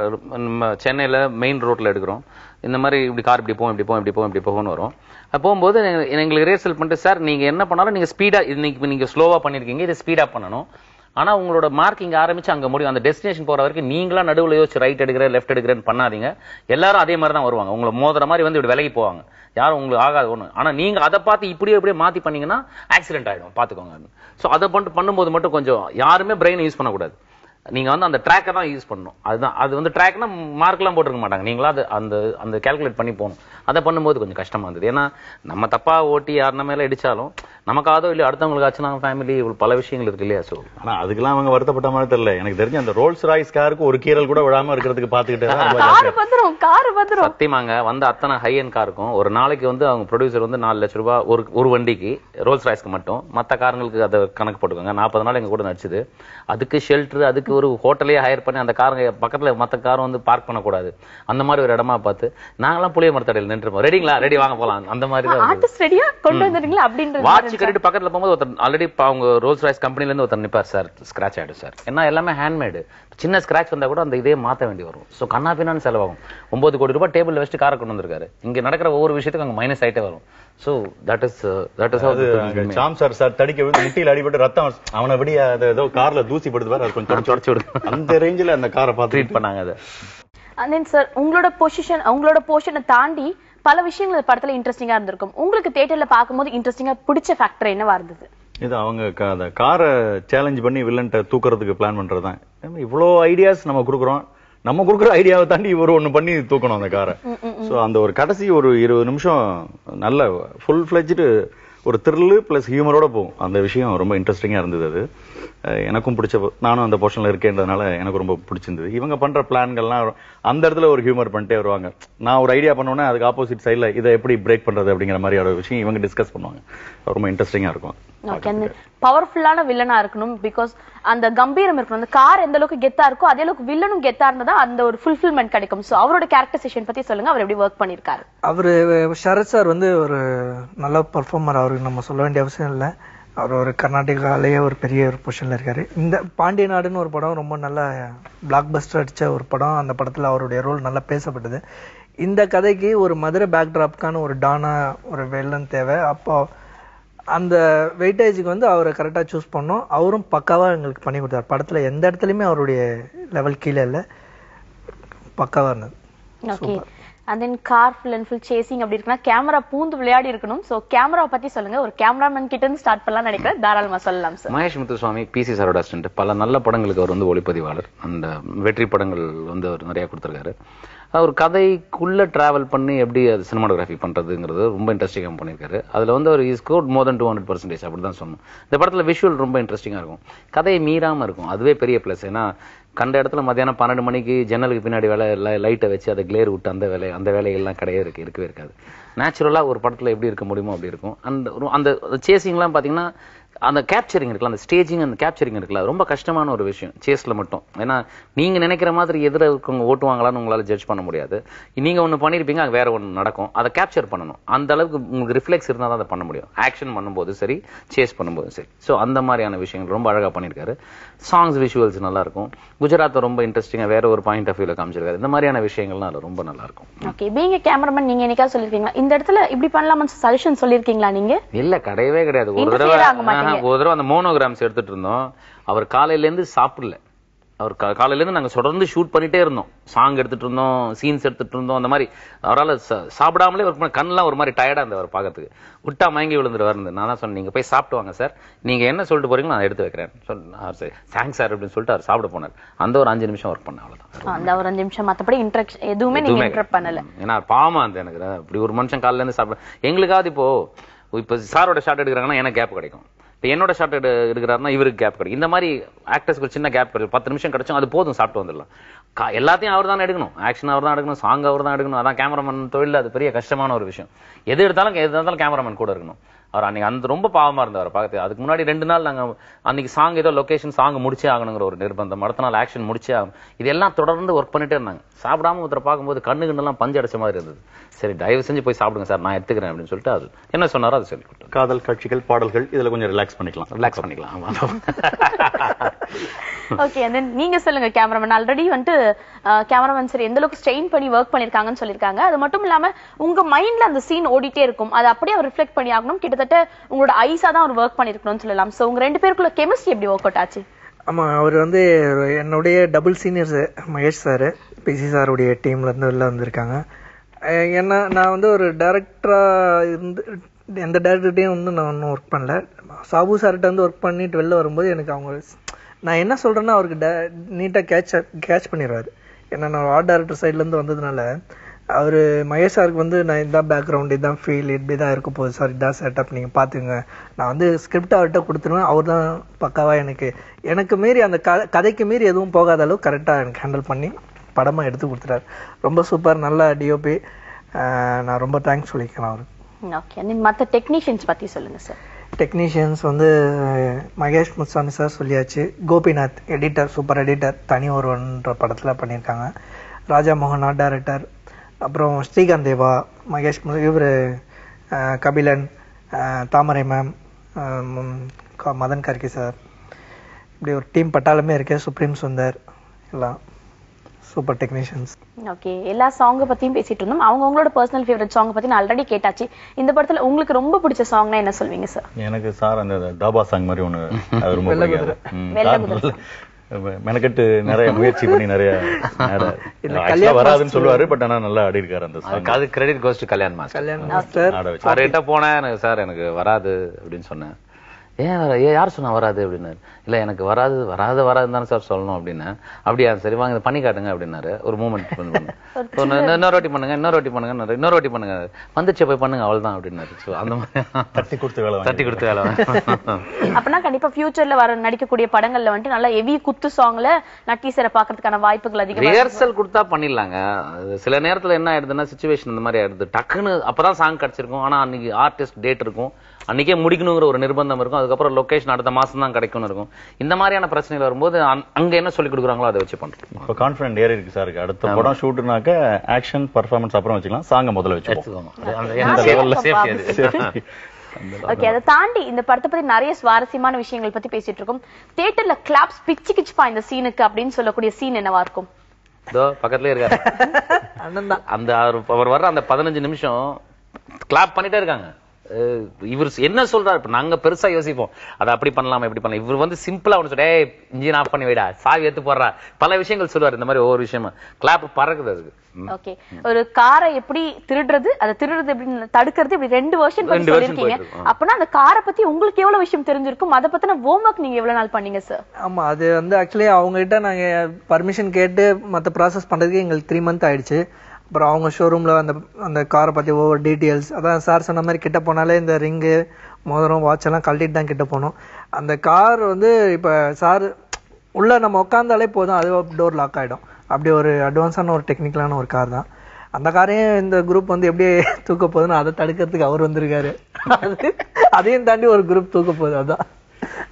நம்ம சென்னையில மெயின் ரோட்ல எடுக்கிறோம், இந்த மாதிரி இப்படி கார் இப்படி போகும்னு வரும். போகும்போது எங்களுக்கு ரிஹர்சல் பண்ணிட்டு, சார் நீங்க என்ன பண்ணாலும் நீங்க ஸ்பீடா, இன்னைக்கு நீங்க ஸ்லோவா பண்ணிருக்கீங்க, இதை ஸ்பீடா பண்ணணும். ஆனா உங்களோட மார்க்கிங் ஆரம்பிச்சு அங்க முடியும், அந்த டெஸ்டினேஷன் போற வரைக்கும் நீங்களா நடுவுல யோசிச்சு ரைட் எடுக்கிறேன் லெஃப்ட் எடுக்கிறேன்னு பண்ணாதீங்க. எல்லாரும் அதே மாதிரி தான் வருவாங்க, உங்களை மோதுற மாதிரி வந்து இப்படி விலகி போவாங்க, யாரும் உங்களுக்கு ஆகாது ஒண்ணு. ஆனா நீங்க அதை பார்த்து இப்படியே மாத்தி பண்ணீங்கன்னா ஆக்சிடென்ட் ஆயிடும், பாத்துக்கோங்க. சோ அதை பண்ணும்போது மட்டும் கொஞ்சம் யாருமே பிரெயின் யூஸ் பண்ணக்கூடாது. நீங்க வந்து அந்த ட்ராக்கை தான் யூஸ் பண்ணணும். அதுதான் அது வந்து ட்ராக்னா மார்க் எல்லாம் போட்டுருக்க மாட்டாங்க, நீங்களா அது அந்த கால்குலேட் பண்ணி போகணும். அதை பண்ணும்போது கொஞ்சம் கஷ்டமா இருந்தது. ஏன்னா நம்ம தப்பா ஓட்டி யாருன மேல இடிச்சாலும் நமக்காதோ இல்லையோ அடுத்தவங்களுக்கு ஆச்சுன்னா ஃபேமிலி பல விஷயங்கள் இருக்கு இல்லையா. சோ ஆனா அதுக்கெல்லாம் அவங்க வருத்தப்பட்ட மாதிரி தெரியல. எனக்கு தெரிஞ்ச அந்த ரோல்ஸ் ராய்ஸ் காருக்கு ஒரு கீரல் கூட விழாம இருக்கிறதுக்கு பாத்துக்கிட்டு சத்தியமாங்க வந்து அத்தனை ஹை அண்ட் காருக்கும் ஒரு நாளைக்கு வந்து அவங்க ப்ரொடியூசர் வந்து 4 லட்சம் ரூபாய் ஒரு வண்டிக்கு, ரோல்ஸ் ராய்ஸ்க்கு மட்டும். மத்த காரங்களுக்கு அதை கணக்கு போட்டுக்கோங்க. 40 நாள் எங்க கூட நடிச்சது. அதுக்கு ஷெல்டர், அதுக்கு ஒரு ஹோட்டலே ஹையர் பண்ணி அந்த காரங்க பக்கத்துல மத்த காரும் வந்து பார்க் பண்ணக்கூடாது, அந்த மாதிரி ஒரு இடமா பார்த்து நாங்கெல்லாம் புளிய மரத்தடையில் நின்றுப்போம். ரெடிங்களா, ரெடி வாங்க போலாம், அந்த மாதிரி தான். ஆர்டிஸ்ட் ரெடியா கொண்டு வந்துட்டீங்களா அப்படின்றது. காட்சி கட்டிட்டு பக்கத்துல போகும்போது ஒருத்தர் ஆல்ரெடி அவங்க ரோல்ஸ் ராய்ஸ் கம்பெனில இருந்து ஒருத்தர் நிப்பார் சார், ஸ்கிராச் ஆயிடும் சார். ஏன்னா எல்லாமே ஹேண்ட்மேடு. சின்ன ஸ்கிராச் வந்தா கூட அந்த இதே மாத்த வேண்டி வரும். சோ கண்ணா பின்னான்னு செலவாகும். 9 கோடி ரூபாய் டேபிள்ல வச்சுட்டு காரை கொண்டு வந்திருக்காரு. இங்க நடக்கிற ஒவ்வொரு விஷயத்துக்கும் அங்க மைனஸ் ஆயிட்டே வரும். So that is how Sam sir தடிக்க விழுந்து முட்டியில அடிபட்டு ரத்தம் அவனை விட ஏதோ கார்ல தூசி படுது பாரு, அது கொஞ்சம் தொடச்சு விடுது. அந்த ரேஞ்சில அந்த காரை பார்த்து ட்ரீட் பண்ணாங்க அதை. And then sir, உங்களோட பொசிஷனை தாண்டி பல விஷயங்கள் படத்துல இன்ட்ரெஸ்டிங்கா இருந்திருக்கும். உங்களுக்கு தியேட்டர்ல பாக்கும்போது இன்ட்ரெஸ்டிங்கா பிடிச்ச ஃபேக்டர் என்னவா இருந்தது? இது அவங்க அந்த காரை சேலஞ்ச் பண்ணி வில்லன்ட்ட தூக்குறதுக்கு பிளான் பண்றதுதான். இவ்வளோ ஐடியாஸ் நம்ம கொடுக்குறோம், நம்ம கொடுக்குற ஐடியாவை தாண்டி இவர் ஒண்ணு பண்ணி தூக்கணும் அந்த காரை. சோ அந்த ஒரு கடைசி ஒரு 20 நிமிஷம் நல்ல ஃபுல் ஃபிளெஜ்டு ஒரு த்ரில்லு பிளஸ் ஹியூமரோட போகும். அந்த விஷயம் ரொம்ப இன்ட்ரெஸ்டிங்கா இருந்தது. அது எனக்கும் பிடிச்ச, நானும் அந்த போர்ஷன்ல இருக்கேன்றதுனால எனக்கு ரொம்ப பிடிச்சிருந்தது. இவங்க பண்ற பிளான்கள்லாம் அந்த இடத்துல ஒரு ஹியூமர் பண்ணிட்டே வருவாங்க. நான் ஒரு ஐடியா பண்ணோன்னா அதுக்கு ஆப்போசிட் சைட்ல இதை எப்படி பிரேக் பண்றது அப்படிங்கிற மாதிரி ஒரு விஷயம் இவங்க டிஸ்கஸ் பண்ணுவாங்க. ரொம்ப இன்ட்ரெஸ்டிங்கா இருக்கும். பவர்ஃபுல்லான வில்லனா இருக்கணும், பிகாஸ் அந்த கம்பீரம் இருக்கணும். அந்த கார் எந்த அளவுக்கு கெத்தா இருக்கோ அதே அளவுக்கு வில்லனும் கெத்தா இருந்தா அந்த ஒரு ஃபுல்ஃபில்மெண்ட் கிடைக்கும். சோ அவரோட கேரக்டரைசேஷன் பத்தி சொல்லுங்க, அவர் எப்படி ஒர்க் பண்ணிருக்காரு? அவரு சரத் சார் வந்து ஒரு நல்ல பர்ஃபார்மர். அவருக்கு நம்ம சொல்ல வேண்டிய அவசியம் இல்லை. அவர் ஒரு கர்நாடகாலேயே ஒரு பெரிய ஒரு பொசிஷன்ல இருக்காரு. இந்த பாண்டிய நாடுன்னு ஒரு படம் ரொம்ப நல்ல பிளாக் பஸ்டர் அடிச்ச ஒரு படம். அந்த படத்துல அவருடைய ரோல் நல்லா பேசப்பட்டது. இந்த கதைக்கு ஒரு மதுரை பேக்ட்ராப்கான ஒரு டானா ஒரு வெள்ளன் தேவை. அப்போ அந்த வெயிட்டேஜுக்கு வந்து அவரை கரெக்டாக சூஸ் பண்ணோம். அவரும் பக்காவாக எங்களுக்கு பண்ணி கொடுத்தார். படத்தில் எந்த இடத்துலையுமே அவருடைய லெவல் கீழே இல்லை, பக்காவாக இருந்தது. Okay. And then car full and full chasing அப்படி இருக்குன்னா கேமரா பூந்து விளையாடி இருக்கணும். ஸோ கேமராவை பத்தி சொல்லுங்க. ஒரு கேமராமேன் கிட்ட இருந்து ஸ்டார்ட் பண்ணலாம் நினைக்கிறேன், தாராளமா சொல்லலாம் சார். மகேஷ் முத்துசுவாமி பிசி சாரோட அசிஸ்டன்ட். பல நல்ல படங்களுக்கு அவர் வந்து ஒளிப்பதிவாளர். அந்த வெற்றி படங்கள் வந்து அவர் நிறைய கொடுத்துருக்காரு. அவர் கதைக்குள்ள டிராவல் பண்ணி எப்படி அது சினிமாட்டோகிராஃபி பண்றதுங்கிறது ரொம்ப இன்ட்ரெஸ்டிங்காக பண்ணியிருக்காரு. அதுல வந்து அவர் இஸ் ஸ்கோர்ட் மோர் தென் 200% அப்படிதான் சொல்லணும். இந்த படத்துல விஷுவல் ரொம்ப இன்ட்ரெஸ்டிங்கா இருக்கும், கதையை மீறாம இருக்கும். அதுவே பெரிய பிளஸ். ஏன்னா கண்ட இடத்துல மத்தியானம் 12 மணிக்கு ஜன்னலுக்கு பின்னாடி லைட்டை வச்சு அதை கிளேர் விட்டு அந்த வேலைகள்லாம் இருக்கவே இருக்காது. நேச்சுரலா ஒரு படத்துல எப்படி இருக்க முடியுமோ அப்படி இருக்கும். அந்த சேசிங்லாம் பாத்தீங்கன்னா அந்த கேப்சரிங் இருக்குல்ல, அந்த ஸ்டேஜிங் அந்த கேப்சரிங் இருக்குல்ல, ரொம்ப கஷ்டமான ஒரு விஷயம் சேஸ்ல மட்டும். ஏன்னா நீங்க நினைக்கிற மாதிரி எதிர இருக்கவங்க ஓட்டுவாங்களான்னு உங்களால ஜட்ஜ் பண்ண முடியாது. நீங்க ஒண்ணு பண்ணிருப்பீங்க, வேற ஒண்ணு நடக்கும். அதை கேப்சர் பண்ணணும். அந்த அளவுக்கு உங்களுக்கு ரிஃப்ளெக்ஸ் இருந்தா தான் அதை பண்ண முடியும். ஆக்ஷன் பண்ணும்போது சரி, சேஸ் பண்ணும்போது சரி. ஸோ அந்த மாதிரியான விஷயங்கள் ரொம்ப அழகா பண்ணிருக்காரு. சாங்ஸ் விஷுவல்ஸ் நல்லா இருக்கும். குஜராத் ரொம்ப இன்ட்ரெஸ்டிங்கா வேற ஒரு பாயிண்ட் ஆஃப் வியூல காமிச்சிருக்காரு. இந்த மாதிரியான விஷயங்கள்லாம் ரொம்ப நல்லா இருக்கும். ஓகே. பீயிங் எ கேமராமேன், நீங்க என்னைக்கா சொல்லிருக்கீங்களா இந்த இடத்துல இப்படி பண்ணலாம்னு சஜஷன் சொல்லிருக்கீங்களா நீங்க? இல்ல, கிடையவே கிடையாது. ஒரு தடவை அந்த மோனோகிராம்ஸ் எடுத்துட்டு இருந்தோம். அவர் காலையில இருந்து சாப்பிடல. அவர் காலையில இருந்து நாங்க தொடர்ந்து ஷூட் பண்ணிட்டே இருந்தோம். சாங் எடுத்துட்டு இருந்தோம், சீன்ஸ் எடுத்துட்டு இருந்தோம். அந்த மாதிரி அவரால் சாப்பிடாமலே ஒரு கண்ணெல்லாம் ஒரு மாதிரி டயர்டா இருந்தவர் பார்க்கறதுக்கு. விட்டா மயங்கி விழுந்துருவாரு. நான் தான் சொன்னேன், நீங்க போய் சாப்பிட்டு வாங்க சார், நீங்க என்ன சொல்லிட்டு போறீங்களோ நான் எடுத்து வைக்கிறேன். சரி தேங்க்ஸ் சார் அப்படின்னு சொல்லிட்டு அவர் சாப்பிட போனார். அந்த ஒரு 5 நிமிஷம் ஒர்க் பண்ண, அவ்வளவுதான். அந்த ஒரு 5 நிமிஷம், மத்தபடி இன்டராக்ஷன் எதுவுமே நீங்க இன்டரப்ட் பண்ணல. ஏன்னா பாவமா அந்த எனக்கு இப்படி ஒரு மனுஷன் காலையில இருந்து சாப்பிட. எங்களுக்காவது இப்போ சாரோட ஷாட் எடுக்கிறாங்கன்னா எனக்கு கேப் கிடைக்கும். இப்போ என்னோட ஷாட் எடுக்கிறாருன்னா இவருக்கு கேப் கிடைக்கும். இந்த மாதிரி ஆக்டர்ஸ்க்கு ஒரு சின்ன கேப் கிடைக்கும். 10 நிமிஷம் கிடைச்சும் அது போதும், சாப்பிட்டு வந்துடலாம். எல்லாத்தையும் அவர் தான் எடுக்கணும், ஆக்ஷன் அவர் தான் எடுக்கணும், சாங் அவர் தான் எடுக்கணும். அதான் கேமராமேன் தொழில். அது பெரிய கஷ்டமான ஒரு விஷயம். எது எடுத்தாலும் கேமராமேன் கூட இருக்கணும். அவர் அன்னைக்கு அந்த ரொம்ப பாவமா இருந்தவர் பார்த்து. அதுக்கு முன்னாடி 2 நாள் நாங்க அன்னைக்கு சாங் ஏதோ லொகேஷன் சாங் முடிச்சே ஆகணுங்கிற ஒரு நிர்பந்தம். அடுத்த நாள் ஆக்ஷன் முடிச்சே ஆகும். இதெல்லாம் தொடர்ந்து ஒர்க் பண்ணிட்டே இருந்தாங்க. சாப்பிடாம ஒருத்தரை பார்க்கும்போது கண்ணுலாம் பஞ்சு அடைச்ச மாதிரி இருந்தது. சரி தயவு செஞ்சு போய் சாப்பிடுங்க சார், நான் எடுத்துக்கிறேன் அப்படின்னு சொல்லிட்டு அது என்ன சொன்னாரோ அது சொல்லி கொடுத்தோம். காதல் காட்சிகள், பாடல்கள், இதுல கொஞ்சம் ரிலாக்ஸ் பண்ணிக்கலாம். ஓகே. and then நீங்க சொல்லுங்க கேமராமேன். ஆல்ரெடி வந்துட்டு கேமராமேன் சார் எந்த அளவுக்கு ஸ்ட்ரெயின் பண்ணி ஒர்க் பண்ணிருக்காங்கன்னு சொல்லிருக்காங்க. அது மட்டும் இல்லாம உங்க மைண்ட்ல அந்த சீன் ஓடிட்டே இருக்கும், அதை அப்படியே அவர் ரிஃப்ளெக்ட் பண்ணி ஆகணும். கிட்டத்தட்ட உங்களோட ஐஸா தான் அவர் ஒர்க் பண்ணிருக்கணும்னு சொல்லலாம். சோ உங்க 2 பேருக்குள்ள கெமிஸ்ட்ரி எப்படி ஒர்க் அவுட் ஆச்சு? ஆமா, அவர் வந்து என்னுடைய double seniors Mahesh sir, PC சாருடைய டீம்ல இருந்து வெளில வந்திருக்காங்க. ஏன்னா நான் வந்து ஒரு டைரக்டரா இருந்து எந்த டைரக்டர்கிட்டையும் வந்து நான் ஒன்றும் ஒர்க் பண்ணல. சாபு சார்கிட்ட வந்து ஒர்க் பண்ணிட்டு வெளில வரும்போது எனக்கு அவங்க நான் என்ன சொல்றேன்னா அவருக்கு நீட்டாக கேட்ச் பண்ணிடுவாரு. ஏன்னா நான் ஆர்ட் டைரக்டர் சைட்லேருந்து வந்ததுனால அவர் மகேஷ் சாருக்கு வந்து நான் இதான் பேக்ரவுண்ட், இதான் ஃபீல், இப்படி தான் இருக்க போகுது சார், இதான் செட்டப், நீங்கள் பார்த்துங்க, நான் வந்து ஸ்கிரிப்ட் அவர்கிட்ட கொடுத்துருவேன். அவர் தான் பக்காவாக எனக்கு மீறி அந்த கதைக்கு மீறி எதுவும் போகாத அளவு கரெக்டாக எனக்கு ஹேண்டில் பண்ணி படமாக எடுத்து கொடுத்துட்டாரு. ரொம்ப சூப்பர், நல்ல டிஓபி. நான் ரொம்ப தேங்க்ஸ் சொல்லிக்கிறேன் அவருக்கு. ஓகே. மற்ற டெக்னீஷியன்ஸ் பற்றி சொல்லுங்கள் சார். டெக்னீஷியன்ஸ் வந்து மகேஷ் முத்துசாமி சார் சொல்லியாச்சு. கோபிநாத் எடிட்டர், சூப்பர் எடிட்டர், தனி ஒருவன்ற படத்தில் பண்ணியிருக்காங்க. ராஜா மோகன் ஆர்ட் டைரக்டர். அப்புறம் ஸ்ரீகாந்த் தேவா, மகேஷ், இவர் கபிலன், தாமரை மேம், மதன் கார்கி சார், இப்படி ஒரு டீம் பட்டாலுமே இருக்கு. சுப்ரீம் சுந்தர் எல்லாம் சூப்பர் டெக்னீஷியன்ஸ். ஓகே, எல்லா சாங்க பத்தியும் பேசிட்டு இருந்தோம். அவங்களோட பர்சனல் ஃபேவரட் சாங் பத்தி நான் ஆல்ரெடி கேட்டாச்சு. இந்த படத்துல உங்களுக்கு ரொம்ப பிடிச்ச சாங்னா என்ன சொல்வீங்க சார்? எனக்கு சார் அந்த தாபா சாங் மாதிரி ஒண்ணு அது ரொம்ப பிடிக்கும். மெனக்கெட்டு நிறைய முயற்சி பண்ணி நிறைய வராதுன்னு சொல்லுவாரு, பட் ஆனா நல்லா ஆடி இருக்காரு அந்த சாங். அது credit goes to Kalyan master. அவர்கிட்ட போனேன், சார் எனக்கு வராது அப்படின்னு சொன்னேன். ஏன் யார் சொன்னா வராது அப்படின்னாரு. இல்ல எனக்கு வராதுன்னு தானே சார் சொல்லணும் அப்படின்னு. அப்படியா, சரி வாங்க பண்ணி காட்டுங்க அப்படின்னாரு. ஒரு மூமெண்ட் இன்னொரு வாட்டி பண்ணுங்க வந்துச்சு போய் பண்ணுங்க அவ்வளவுதான் அப்படின்னாரு. அந்த மாதிரி தட்டி கொடுத்து வேலை அப்படின்னா கண்டிப்பா ஃபியூச்சர்ல வர நடிக்கக்கூடிய படங்கள்ல வந்துட்டு நல்லா ஹெவி குத்து சாங்ல நட்டீசரை பாக்குறதுக்கான வாய்ப்புகள் அதிகம். ரிஹர்சல் கொடுத்தா பண்ணிடலாங்க. சில நேரத்துல என்ன ஆயிடுதுன்னா சிச்சுவேஷன் இந்த மாதிரி ஆயிடுது. டக்குன்னு அப்பதான் சாங் கிடைச்சிருக்கும், ஆனா அன்னைக்கு ஆர்டிஸ்ட் டேட் இருக்கும், அன்னைக்கே முடிக்கணுங்கிற ஒரு நிர்பந்தம் இருக்கும். அதுக்கப்புறம் லொகேஷன் அடுத்த மாசம் தான் கிடைக்கும்னு இருக்கும். இந்த மாதிரியான பிரச்சனைகள் வரும்போது அங்க என்ன சொல்லி கொடுக்குறாங்களோ அதை வச்சு பண்றோம். இப்போ கான்ஃபிடன்ட் ஏறி இருக்கு சார். அடுத்த படம் ஷூட்னாக்க ஆக்ஷன் பர்ஃபார்மன்ஸ் அப்புறம் வச்சுக்கலாம், சாங்க முதல்ல வச்சுக்கோங்க. ஓகே, அதை தாண்டி இந்த படத்தை பத்தி நிறைய சுவாரஸ்யமான விஷயங்கள் பத்தி பேசிட்டு இருக்கோம். தியேட்டர்ல கிளாப்ஸ் பிச்சு கிச்சுப்பா இந்த சீனுக்கு அப்படின்னு சொல்லக்கூடிய சீன் என்னவா இருக்கும்? பக்கத்துலயே இருக்காரு அந்த அவர் வர்ற அந்த 15 நிமிஷம் கிளாப் பண்ணிட்டே இருக்காங்க. இவர் என்ன சொல்றாரு, இப்ப நாங்க பெருசா யோசிப்போம் அதை அப்படி பண்ணலாமா இப்படி பண்ணலாம். இவர் வந்து சிம்பிளா ஒண்ணு சொல்ற, இன்ஜின் ஆஃப் பண்ணி வைடா, சாவி எடுத்து போடுறா, பல விஷயங்கள் சொல்லுவாரு. இந்த மாதிரி ஒவ்வொரு விஷயமா கிளாப் பறக்குது அதுக்கு. ஓகே, ஒரு காரை எப்படி திருடுறது, அதை திருடுறது எப்படி தடுக்கிறது, இப்படி 2 வருஷம் சொல்லிருக்கீங்க. அப்படின்னா அந்த காரை பத்தி உங்களுக்கு எவ்வளவு விஷயம் தெரிஞ்சிருக்கும், அதை பத்தின ஹோம் ஒர்க் நீங்க எவ்வளவு நாள் பண்ணீங்க சார்? ஆமா, அது வந்து ஆக்சுவலி அவங்க கிட்ட நாங்க பர்மிஷன் கேட்டு மத்த ப்ராசஸ் பண்றதுக்கு எங்களுக்கு 3 months ஆயிடுச்சு. அப்புறம் அவங்க ஷோரூம்ல அந்த காரை பத்தி ஒவ்வொரு டீட்டெயில்ஸ், அதான் சார் சொன்ன மாதிரி கிட்ட போனாலே இந்த ரிங்கு மோதிரம் வாட்ச் எல்லாம் கழட்டிட்டு தான் கிட்ட போனோம். அந்த கார் வந்து இப்ப சார் உள்ள நம்ம உட்காந்தாலே போதும், அது டோர் லாக் ஆயிடும். அப்படி ஒரு அட்வான்ஸான ஒரு டெக்னிக்கலான ஒரு கார் தான் அந்த காரையும். இந்த குரூப் வந்து எப்படியே தூக்க போகுதுன்னு அதை தடுக்கிறதுக்கு அவர் வந்திருக்காரு. அதையும் தாண்டி ஒரு குரூப் தூக்க போகுது. அதான்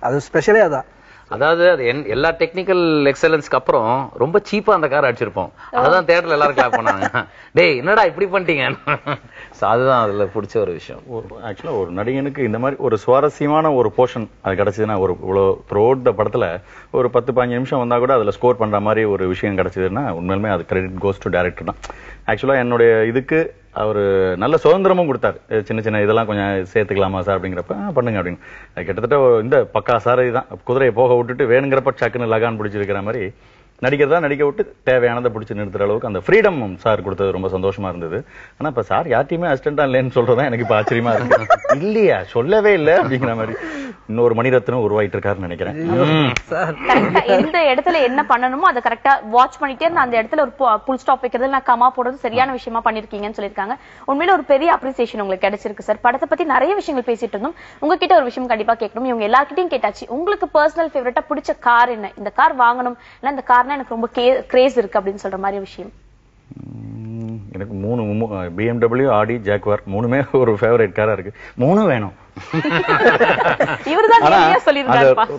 அது ஸ்பெஷலே அதான். அதாவது அது எல்லா டெக்னிக்கல் எக்ஸலன்ஸ்க்கு அப்புறம் ரொம்ப சீப்பா அந்த கார் அடிச்சிருப்போம். அதான் தியேட்டர்ல எல்லாரும் கிளாப் பண்ணாங்க. டேய் என்னடா இப்படி பண்ணிட்டீங்க. அதுதான் அதுல பிடிச்ச ஒரு விஷயம். ஆக்சுவலா ஒரு நடிகனுக்கு இந்த மாதிரி ஒரு சுவாரஸ்யமான ஒரு போர்ஷன் அது கிடைச்சதுன்னா, ஒரு இவ்வளவு த்ரோட் படத்துல ஒரு 10-15 நிமிஷம் வந்தா கூட அதுல ஸ்கோர் பண்ற மாதிரி ஒரு விஷயம் கிடைச்சதுன்னா உண்மையிலுமே அது கிரெடிட் கோஸ் டு டைரக்டர் தான். ஆக்சுவலா என்னுடைய இதுக்கு அவரு நல்ல சுதந்திரமும் கொடுத்தாரு. சின்ன சின்ன இதெல்லாம் கொஞ்சம் சேர்த்துக்கலாமா சார் அப்படிங்கிறப்ப பண்ணுங்க அப்படின்னு. கிட்டத்தட்ட இந்த பக்கா சார் இதுதான், குதிரையை போக விட்டுட்டு வேணுங்கிறப்ப சக்குன்னு லகான் பிடிச்சிருக்கிற மாதிரி நடிக்கிறதா நடிக்க விட்டு தேவையானதை பிடிச்சி நிறுத்துற அளவுக்கு அந்த ஃப்ரீடம் சார் கொடுத்தது ரொம்ப சந்தோஷமா இருந்தது. ஆனா இப்ப சார் யார்ட்டையுமே அசிஸ்டண்டா இல்லைன்னு சொல்றதுதான் எனக்கு இப்ப ஆச்சரியமா இருக்கு. இல்லையா, சொல்லவே இல்லை அப்படிங்கிற மாதிரி இன்னொரு மணிரத்னம் உருவாயிட்டு இருக்காருன்னு நினைக்கிறேன். எந்த இடத்துல என்ன பண்ணணுமோ அதை கரெக்டா வாட்ச் பண்ணிட்டே இருந்து அந்த இடத்துல ஒரு புல் ஸ்டாப் வைக்கிறது, நான் கமா போடுறது சரியான விஷயமா பண்ணிருக்கீங்கன்னு சொல்லியிருக்காங்க. உண்மையில ஒரு பெரிய அப்ரிசியேஷன் உங்களுக்கு கிடைச்சிருக்கு சார். படத்தை பத்தி நிறைய விஷயங்கள் பேசிட்டு இருந்தோம். உங்ககிட்ட ஒரு விஷயம் கண்டிப்பா கேட்கணும். இவங்க எல்லார்கிட்டையும் கேட்டாச்சு, உங்களுக்கு பர்சனல் ஃபேவரட்டா பிடிச்ச கார் என்ன, இந்த கார் வாங்கணும் இல்ல இந்த கார் எனக்கு ரொம்ப கிரேஸ் இருக்கு அப்படின்னு சொல்ற மாதிரி விஷயம்? எனக்கு 3 BMW, ஆடி, ஜாக்வார் 3மே ஒரு ஃபேவரட் காரா இருக்கு. 3 வேணும்.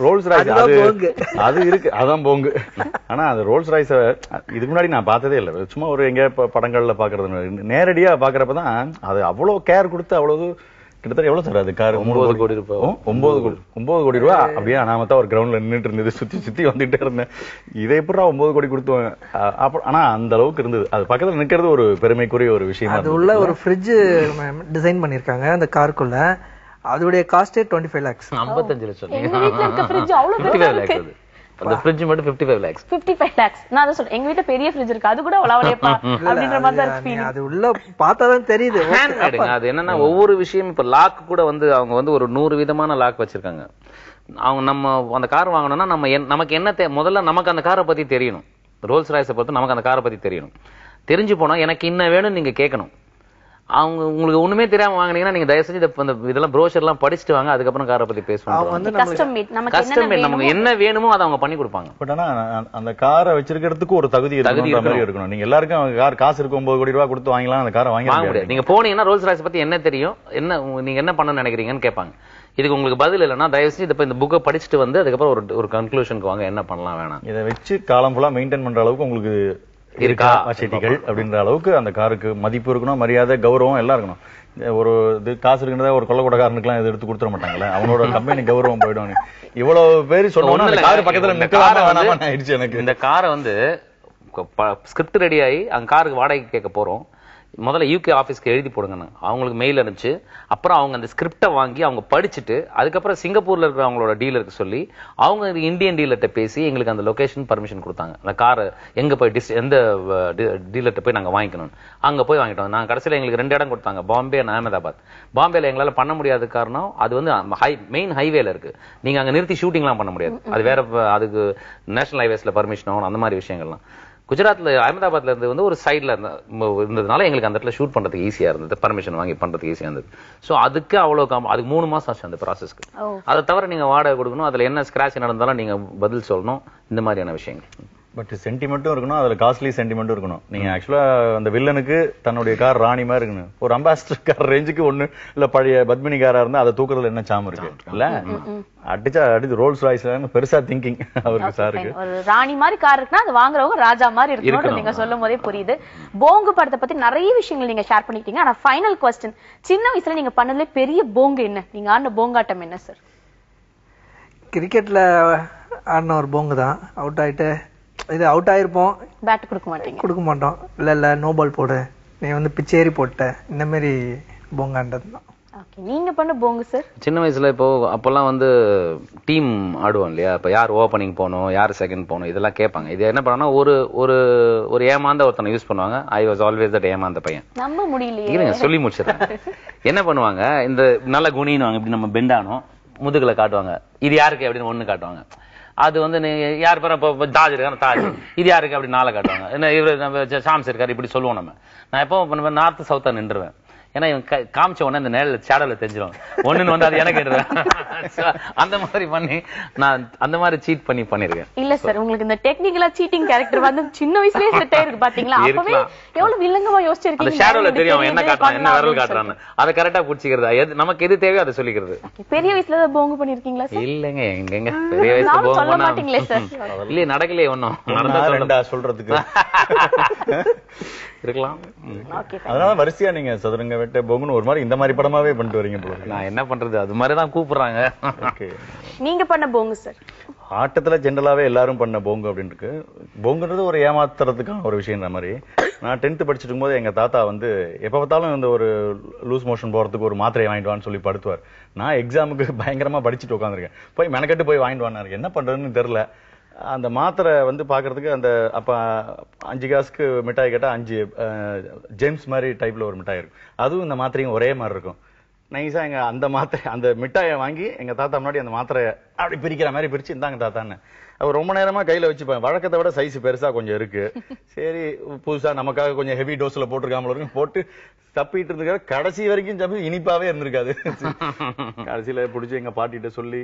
ரோல்ஸ் ராய்ஸ் அது இருக்கு, அதான் போங்கு. ஆனா அது ரோல்ஸ் ராய்ஸ் இதுக்கு முன்னாடி நான் பார்த்ததே இல்லை. சும்மா ஒரு எங்க படங்கள்ல பாக்குறது, நேரடியா பாக்குறப்பதான் அது அவ்வளவு கேர் கொடுத்து அவ்வளவு கிட்டத்தட்ட எவ்வளவு சார் அது கார்? 9 கோடி ரூபாய். 9 கோடி ரூபாய். அப்படியே அனாமத்தா ஒரு கிரவுண்ட்ல நின்றுட்டு இருந்தது, சுத்தி வந்துட்டே இருந்தேன். இதை எப்படா 9 கோடி கொடுத்துவாங்க. ஆனா அந்த அளவுக்கு இருந்தது. அது பக்கத்துல நிக்கிறது ஒரு பெருமைக்குரிய ஒரு விஷயம். அது உள்ள ஒரு ஃப்ரிட்ஜ் டிசைன் பண்ணிருக்காங்க அந்த காருக்குள்ள. அதோடைய காஸ்டே 25 lakhs. 55 லட்சம். எங்க வீட்ல இருக்க ஃப்ரிட்ஜ் அவ்வளவு பெருசா இருக்கு. அந்த ஃப்ரிட்ஜ் மட்டும் 55 lakhs. 55 lakhs. நான் அத சொல்றேன், எங்க வீட்ல பெரிய ஃப்ரிட்ஜ் இருக்கு, அது கூட அவ்வளவுலேப்பா அப்படின்ற மாதிரி தான் ஃபீலிங். அது உள்ள பார்த்தாதான் தெரியுது. அது என்னன்னா ஒவ்வொரு விஷயம், இப்ப லாக் கூட வந்து அவங்க வந்து ஒரு 100 விதமான லாக் வச்சிருக்காங்க. அவங்க நம்ம அந்த கார் வாங்கணும்னா நமக்கு என்ன முதல்ல நமக்கு அந்த காரை பத்தி தெரியணும். ரோல்ஸ் ராய்ஸை பொறுத்து நமக்கு அந்த காரை பத்தி தெரியணும். தெரிஞ்சு போனா எனக்கு இன்ன வேணும்னு நீங்க கேட்கணும். அவங்க உங்களுக்கு ஒண்ணுமே தெரியாம வாங்கினீங்கன்னா நீங்க தயவு செஞ்சு இதெல்லாம் ப்ரோஷர் எல்லாம் படிச்சுட்டு வாங்க, அதுக்கப்புறம் காரை பத்தி பேசுவாங்க. நமக்கு என்ன வேணுமோ அதை அவங்க பண்ணி கொடுப்பாங்க. பட் ஆனா அந்த காரை வச்சிருக்கிறதுக்கு ஒரு தகுதி இருக்கணும். நீங்க எல்லாருக்கும் காசு இருக்கு 9 கோடி ரூபாய் கொடுத்து வாங்கலாம், அந்த காரை வாங்க முடியாது. நீங்க போனீங்கன்னா ரோல்ஸ் ராய்ஸ் பத்தி என்ன தெரியும், என்ன நீங்க என்ன பண்ணணும்னு நினைக்கிறீங்கன்னு கேட்பாங்க. இதுக்கு உங்களுக்கு பதில் இல்லைன்னா தயவு செஞ்சு இந்த புக்கை படிச்சுட்டு வந்து அதுக்கப்புறம் ஒரு கன்க்ளூஷனுக்கு வாங்க, என்ன பண்ணலாம் வேணாம். இதை வச்சு காலம் ஃபுல்லா மெயின்டைன் பண்ற அளவுக்கு உங்களுக்கு இருக்கா வசதிகள் அப்படின்ற அளவுக்கு அந்த காருக்கு மதிப்பு இருக்கணும், மரியாதை, கௌரவம் எல்லாம் இருக்கணும். ஒரு இது காசு இருக்குன்றதா ஒரு கொள்ளக்கூடக்காரனுக்குலாம் இது எடுத்து கொடுத்துட மாட்டாங்கல்ல, அவனோட கம்பெனி கௌரவம் போயிடும். இவ்வளவு பேர் சொன்னோம்னா அந்த கார் பக்கத்துல நிற்கலாமா ஆயிடுச்சு எனக்கு. இந்த காரை வந்து ஸ்கிரிப்ட் ரெடி ஆகி அங்க காருக்கு வாடகை கேட்க போறோம். முதல்ல யூகே ஆஃபீஸ்க்கு எழுதி போடுங்க, அவங்களுக்கு மெயில் அனுப்பிச்சு அப்புறம் அவங்க அந்த ஸ்கிரிப்டை வாங்கி அவங்க படிச்சுட்டு அதுக்கப்புறம் சிங்கப்பூர்ல இருக்கிற அவங்களோட டீலருக்கு சொல்லி அவங்க இந்தியன் டீலர்கிட்ட பேசி எங்களுக்கு அந்த லொகேஷன் பர்மிஷன் கொடுத்தாங்க. அந்த காரை எங்க போய் எந்த டீலர்கிட்ட போய் நாங்க வாங்கிக்கணும், அங்க போய் வாங்கிட்டோம். நாங்க கடைசியில் எங்களுக்கு 2 இடம் கொடுத்தாங்க, பாம்பே அண்ட் அகமதாபாத். பாம்பேல எங்களால பண்ண முடியாத காரணம் அது வந்து மெயின் ஹைவேல இருக்கு, நீங்க அங்க நிறுத்தி ஷூட்டிங்லாம் பண்ண முடியாது, அது வேற, அதுக்கு நேஷனல் ஹைவேஸ்ல பர்மிஷன் ஆகணும், அந்த மாதிரி விஷயங்கள்லாம். குஜராத்ல அகமதாபாத்ல இருந்து வந்து ஒரு சைட்ல இருந்ததுனால எங்களுக்கு அந்த இடத்துல ஷூட் பண்றதுக்கு ஈஸியா இருந்தது, பர்மிஷன் வாங்கி பண்றதுக்கு ஈஸியா இருந்தது. சோ அதுக்கு அவ்வளவு அதுக்கு 3 மாசம் ஆச்சு அந்த ப்ராசஸ்க்கு. அதை தவிர நீங்க வாடகை கொடுக்கணும், அதுல என்ன ஸ்கிராட்ச் நடந்தாலும் நீங்க பதில் சொல்லணும், இந்த மாதிரியான விஷயங்கள். பட் சென்டிமெண்ட்டும் இருக்கணும், அதுல காஸ்ட்லி சென்டிமெண்ட்டும் இருக்கணும். நீங்க ஆக்சுவலா அந்த வில்லனுக்கு தன்னுடைய கார் ராணி மாதிரி இருக்கணும். ஒரு அம்பாசிடர் கார் ரேஞ்சுக்கு ஒண்ணு இல்ல பழைய பத்மினி காரா இருந்தா அதை தூக்குறதுல என்ன சாம் இருக்கு இல்ல, அடிச்சு ரோல்ஸ் ராய்ஸ்ல பெருசா திங்கிங் அவருக்கு சாருக்கு. ஒரு ராணி மாதிரி கார் இருக்குன்னா அது வாங்குறவங்க ராஜா மாதிரி இருக்கணும், நீங்க சொல்லும் போதே புரியுது. போங்கு படத்தை பத்தி நிறைய விஷயங்கள் நீங்க ஷேர் பண்ணிட்டீங்க. ஆனா ஃபைனல் குவெஸ்டின், சின்ன வயசுல நீங்க பண்ணதுல பெரிய போங்கு என்ன, நீங்க ஆடின போங்காட்டம் என்ன சார்? கிரிக்கெட்ல ஆடின ஒரு போங்கு தான். அவுட் ஆயிட்டு இது அவுட் ஆயிருப்போம், பேட் கொடுக்க மாட்டோம், இல்ல நோ பால் போடு, நீ வந்து பிச்சேரி போட்ட, இந்த மாதிரி போங்காண்டது தான். நீங்க பண்ண போங்கு சார்? சின்ன வயசுல இப்போ அப்பெல்லாம் வந்து டீம் ஆடுவோம் இல்லையா, இப்ப யார் ஓப்பனிங் போகணும், யார் செகண்ட் போகணும், இதெல்லாம் கேட்பாங்க. இது என்ன பண்ணா ஒரு ஒரு ஒரு ஏமாந்த ஒருத்தனை யூஸ் பண்ணுவாங்க. ஐ வாஸ் ஆல்வேஸ் தட் ஏமாந்த பையன். நம்ப முடியலையே, இருங்க சொல்லி முடிச்சிடறேன். என்ன பண்ணுவாங்க, இந்த நல்ல குணின்னு இப்படி நம்ம பெண்டானோம், முதுகுல காட்டுவாங்க, இது யாருக்கு அப்படின்னு 1 காட்டுவாங்க. அது வந்து யார் பேரும் இப்போ தாஜ் இருக்காரு, தாஜ் இது யாருக்கு அப்படி 4 காட்டுவாங்க. என்ன இவரு சாம்ஸ் இருக்காரு இப்படி சொல்லுவோம் நம்ம. நான் எப்போ நார்த் சவுத்தா நின்றுவேன், ஏன்னா இவன் காமிச்ச உடனே இந்த நேரில் சேடல தெரிஞ்சிடும், ஒண்ணுன்னு வந்து அது எனக்கு அந்த மாதிரி பண்ணி நான் அந்த மாதிரி சீட் பண்ணிருக்கேன். இல்ல சார், உங்களுக்கு இந்த டெக்னிக்கலா சீட்டிங் கேரக்டர் வந்து சின்ன வயசுலயே செட் ஆயிருக்கு பாத்தீங்களா? அப்பவே எவ்வளவு வில்லங்கமா யோசிச்சிருக்கீங்க. அந்த ஷேடோல தெரியும் என்ன காட்டுறான், என்ன விரல் காட்டுறான்னு, அதை கரெக்டா புடிச்சிக்கிறது, நமக்கு எது தேவையோ அதை சொல்லிக்கிறது. பெரிய வயசுல போங்கு பண்ணிருக்கீங்களா சார்? இல்லங்க, எங்க பெரிய வயசுல சொல்ல மாட்டீங்களே சார்? இல்ல நடக்கலையே ஒன்னும், நடந்தா சொல்றதுக்கு இருக்கலாம். அதனால வரிசையா நீங்க சதுரங்க வேட்டை போகுன்னு ஒரு மாதிரி இந்த மாதிரி படமாவே பண்ணிட்டு வரீங்க போல. நான் என்ன பண்றது, அது மாதிரிதான் கூப்பிடுறாங்க. நீங்க பண்ண போங்கு சார்? ஆட்டத்துல ஜென்ரலாவே எல்லாரும் பண்ண போங்கு அப்படின்னு இருக்கு. போங்குன்றது ஒரு ஏமாத்துறதுக்கான ஒரு விஷயம். மாதிரி நான் 10th படிச்சுட்டு இருக்கும்போது எங்க தாத்தா வந்து எப்ப பார்த்தாலும் இந்த ஒரு லூஸ் மோஷன் போறதுக்கு ஒரு மாத்திரை வாங்கிட்டு வான்னு சொல்லி படுத்துவார். நான் எக்ஸாமுக்கு பயங்கரமா படிச்சுட்டு உட்காந்துருக்கேன், போய் மெனக்கட்டு போய் வாங்கிட்டு வாங்க, என்ன பண்றதுன்னு தெரியல. அந்த மாத்திரை வந்து பாக்குறதுக்கு அந்த அப்ப 5 காசுக்கு மிட்டாய் கேட்டா 5 ஜேம்ஸ் மாதிரி டைப்ல ஒரு மிட்டாய் இருக்கும், அதுவும் இந்த மாத்திரையும் ஒரே மாதிரி இருக்கும். நைஸா எங்க அந்த மாத்திரை அந்த மிட்டாயை வாங்கி எங்க தாத்தா முன்னாடி அந்த மாத்திரையை அப்படி பிரிக்கிற மாதிரி பிரிச்சு இந்தாங்க தாத்தான்னு. அவர் ரொம்ப நேரமா கையில வச்சுப்பேன். வழக்கத்தை விட சைஸ் பெருசா கொஞ்சம் இருக்கு, சரி புதுசா நமக்காக கொஞ்சம் ஹெவி டோஸ்ல போட்டிருக்காமல இருக்கும், போட்டு தப்பிட்டு இருந்திருக்காரு. கடைசி வரைக்கும் தப்பி இனிப்பாவே இருந்திருக்காது. கடைசியில பிடிச்சி எங்க பாட்டிட்ட சொல்லி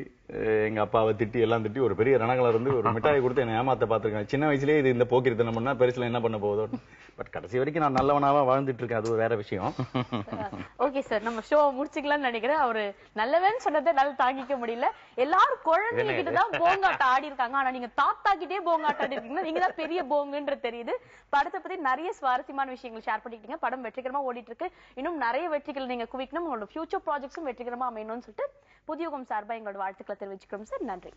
எங்க அப்பாவை திட்டி எல்லாம் திட்டி ஒரு பெரிய ரணங்களை இருந்து ஒரு மிட்டாயை கொடுத்து என்ன ஏமாத்த பாத்துருக்கேன். சின்ன வயசுலயே இது இந்த போக்கிருத்தனம் பண்ணா பெருசுல என்ன பண்ண போகுதோ. பட் கடைசி வரைக்கும் நான் நல்லவனாவா வாழ்ந்துட்டு இருக்கேன், அது வேற விஷயம். ஓகே சார், நம்ம ஷோ முடிச்சுக்கலாம்னு நினைக்கிறேன். அவரு நல்லவன்னு சொன்னதை நல்லா தாங்கிக்க முடியல. எல்லாரும் குழந்தைங்க கிட்டதான் போங்காட்டம் ஆடி இருக்காங்க, ஆனா நீங்க தாத்தா கிட்டே போங்காட்டம் ஆடி இருக்கீங்கன்னா நீங்க தான் பெரிய போங்குன்ற தெரியுது. படத்தை பத்தி நிறைய சுவாரஸ்யமான விஷயங்கள் ஷேர் பண்ணிக்கிட்டீங்க. படம் வெற்றிகரமா ஓடிட்டு இருக்கு, இன்னும் நிறைய வெற்றிகள் நீங்க குவிக்கணும், உங்களோட ஃபியூச்சர் ப்ராஜெக்ட்ஸும் வெற்றிகரமா அமையணும்னு சொல்லிட்டு புதிய யுகம் சார்பா எங்களோட வாழ்த்துக்களை தெரிவிச்சுக்கிறோம் சார். நன்றி.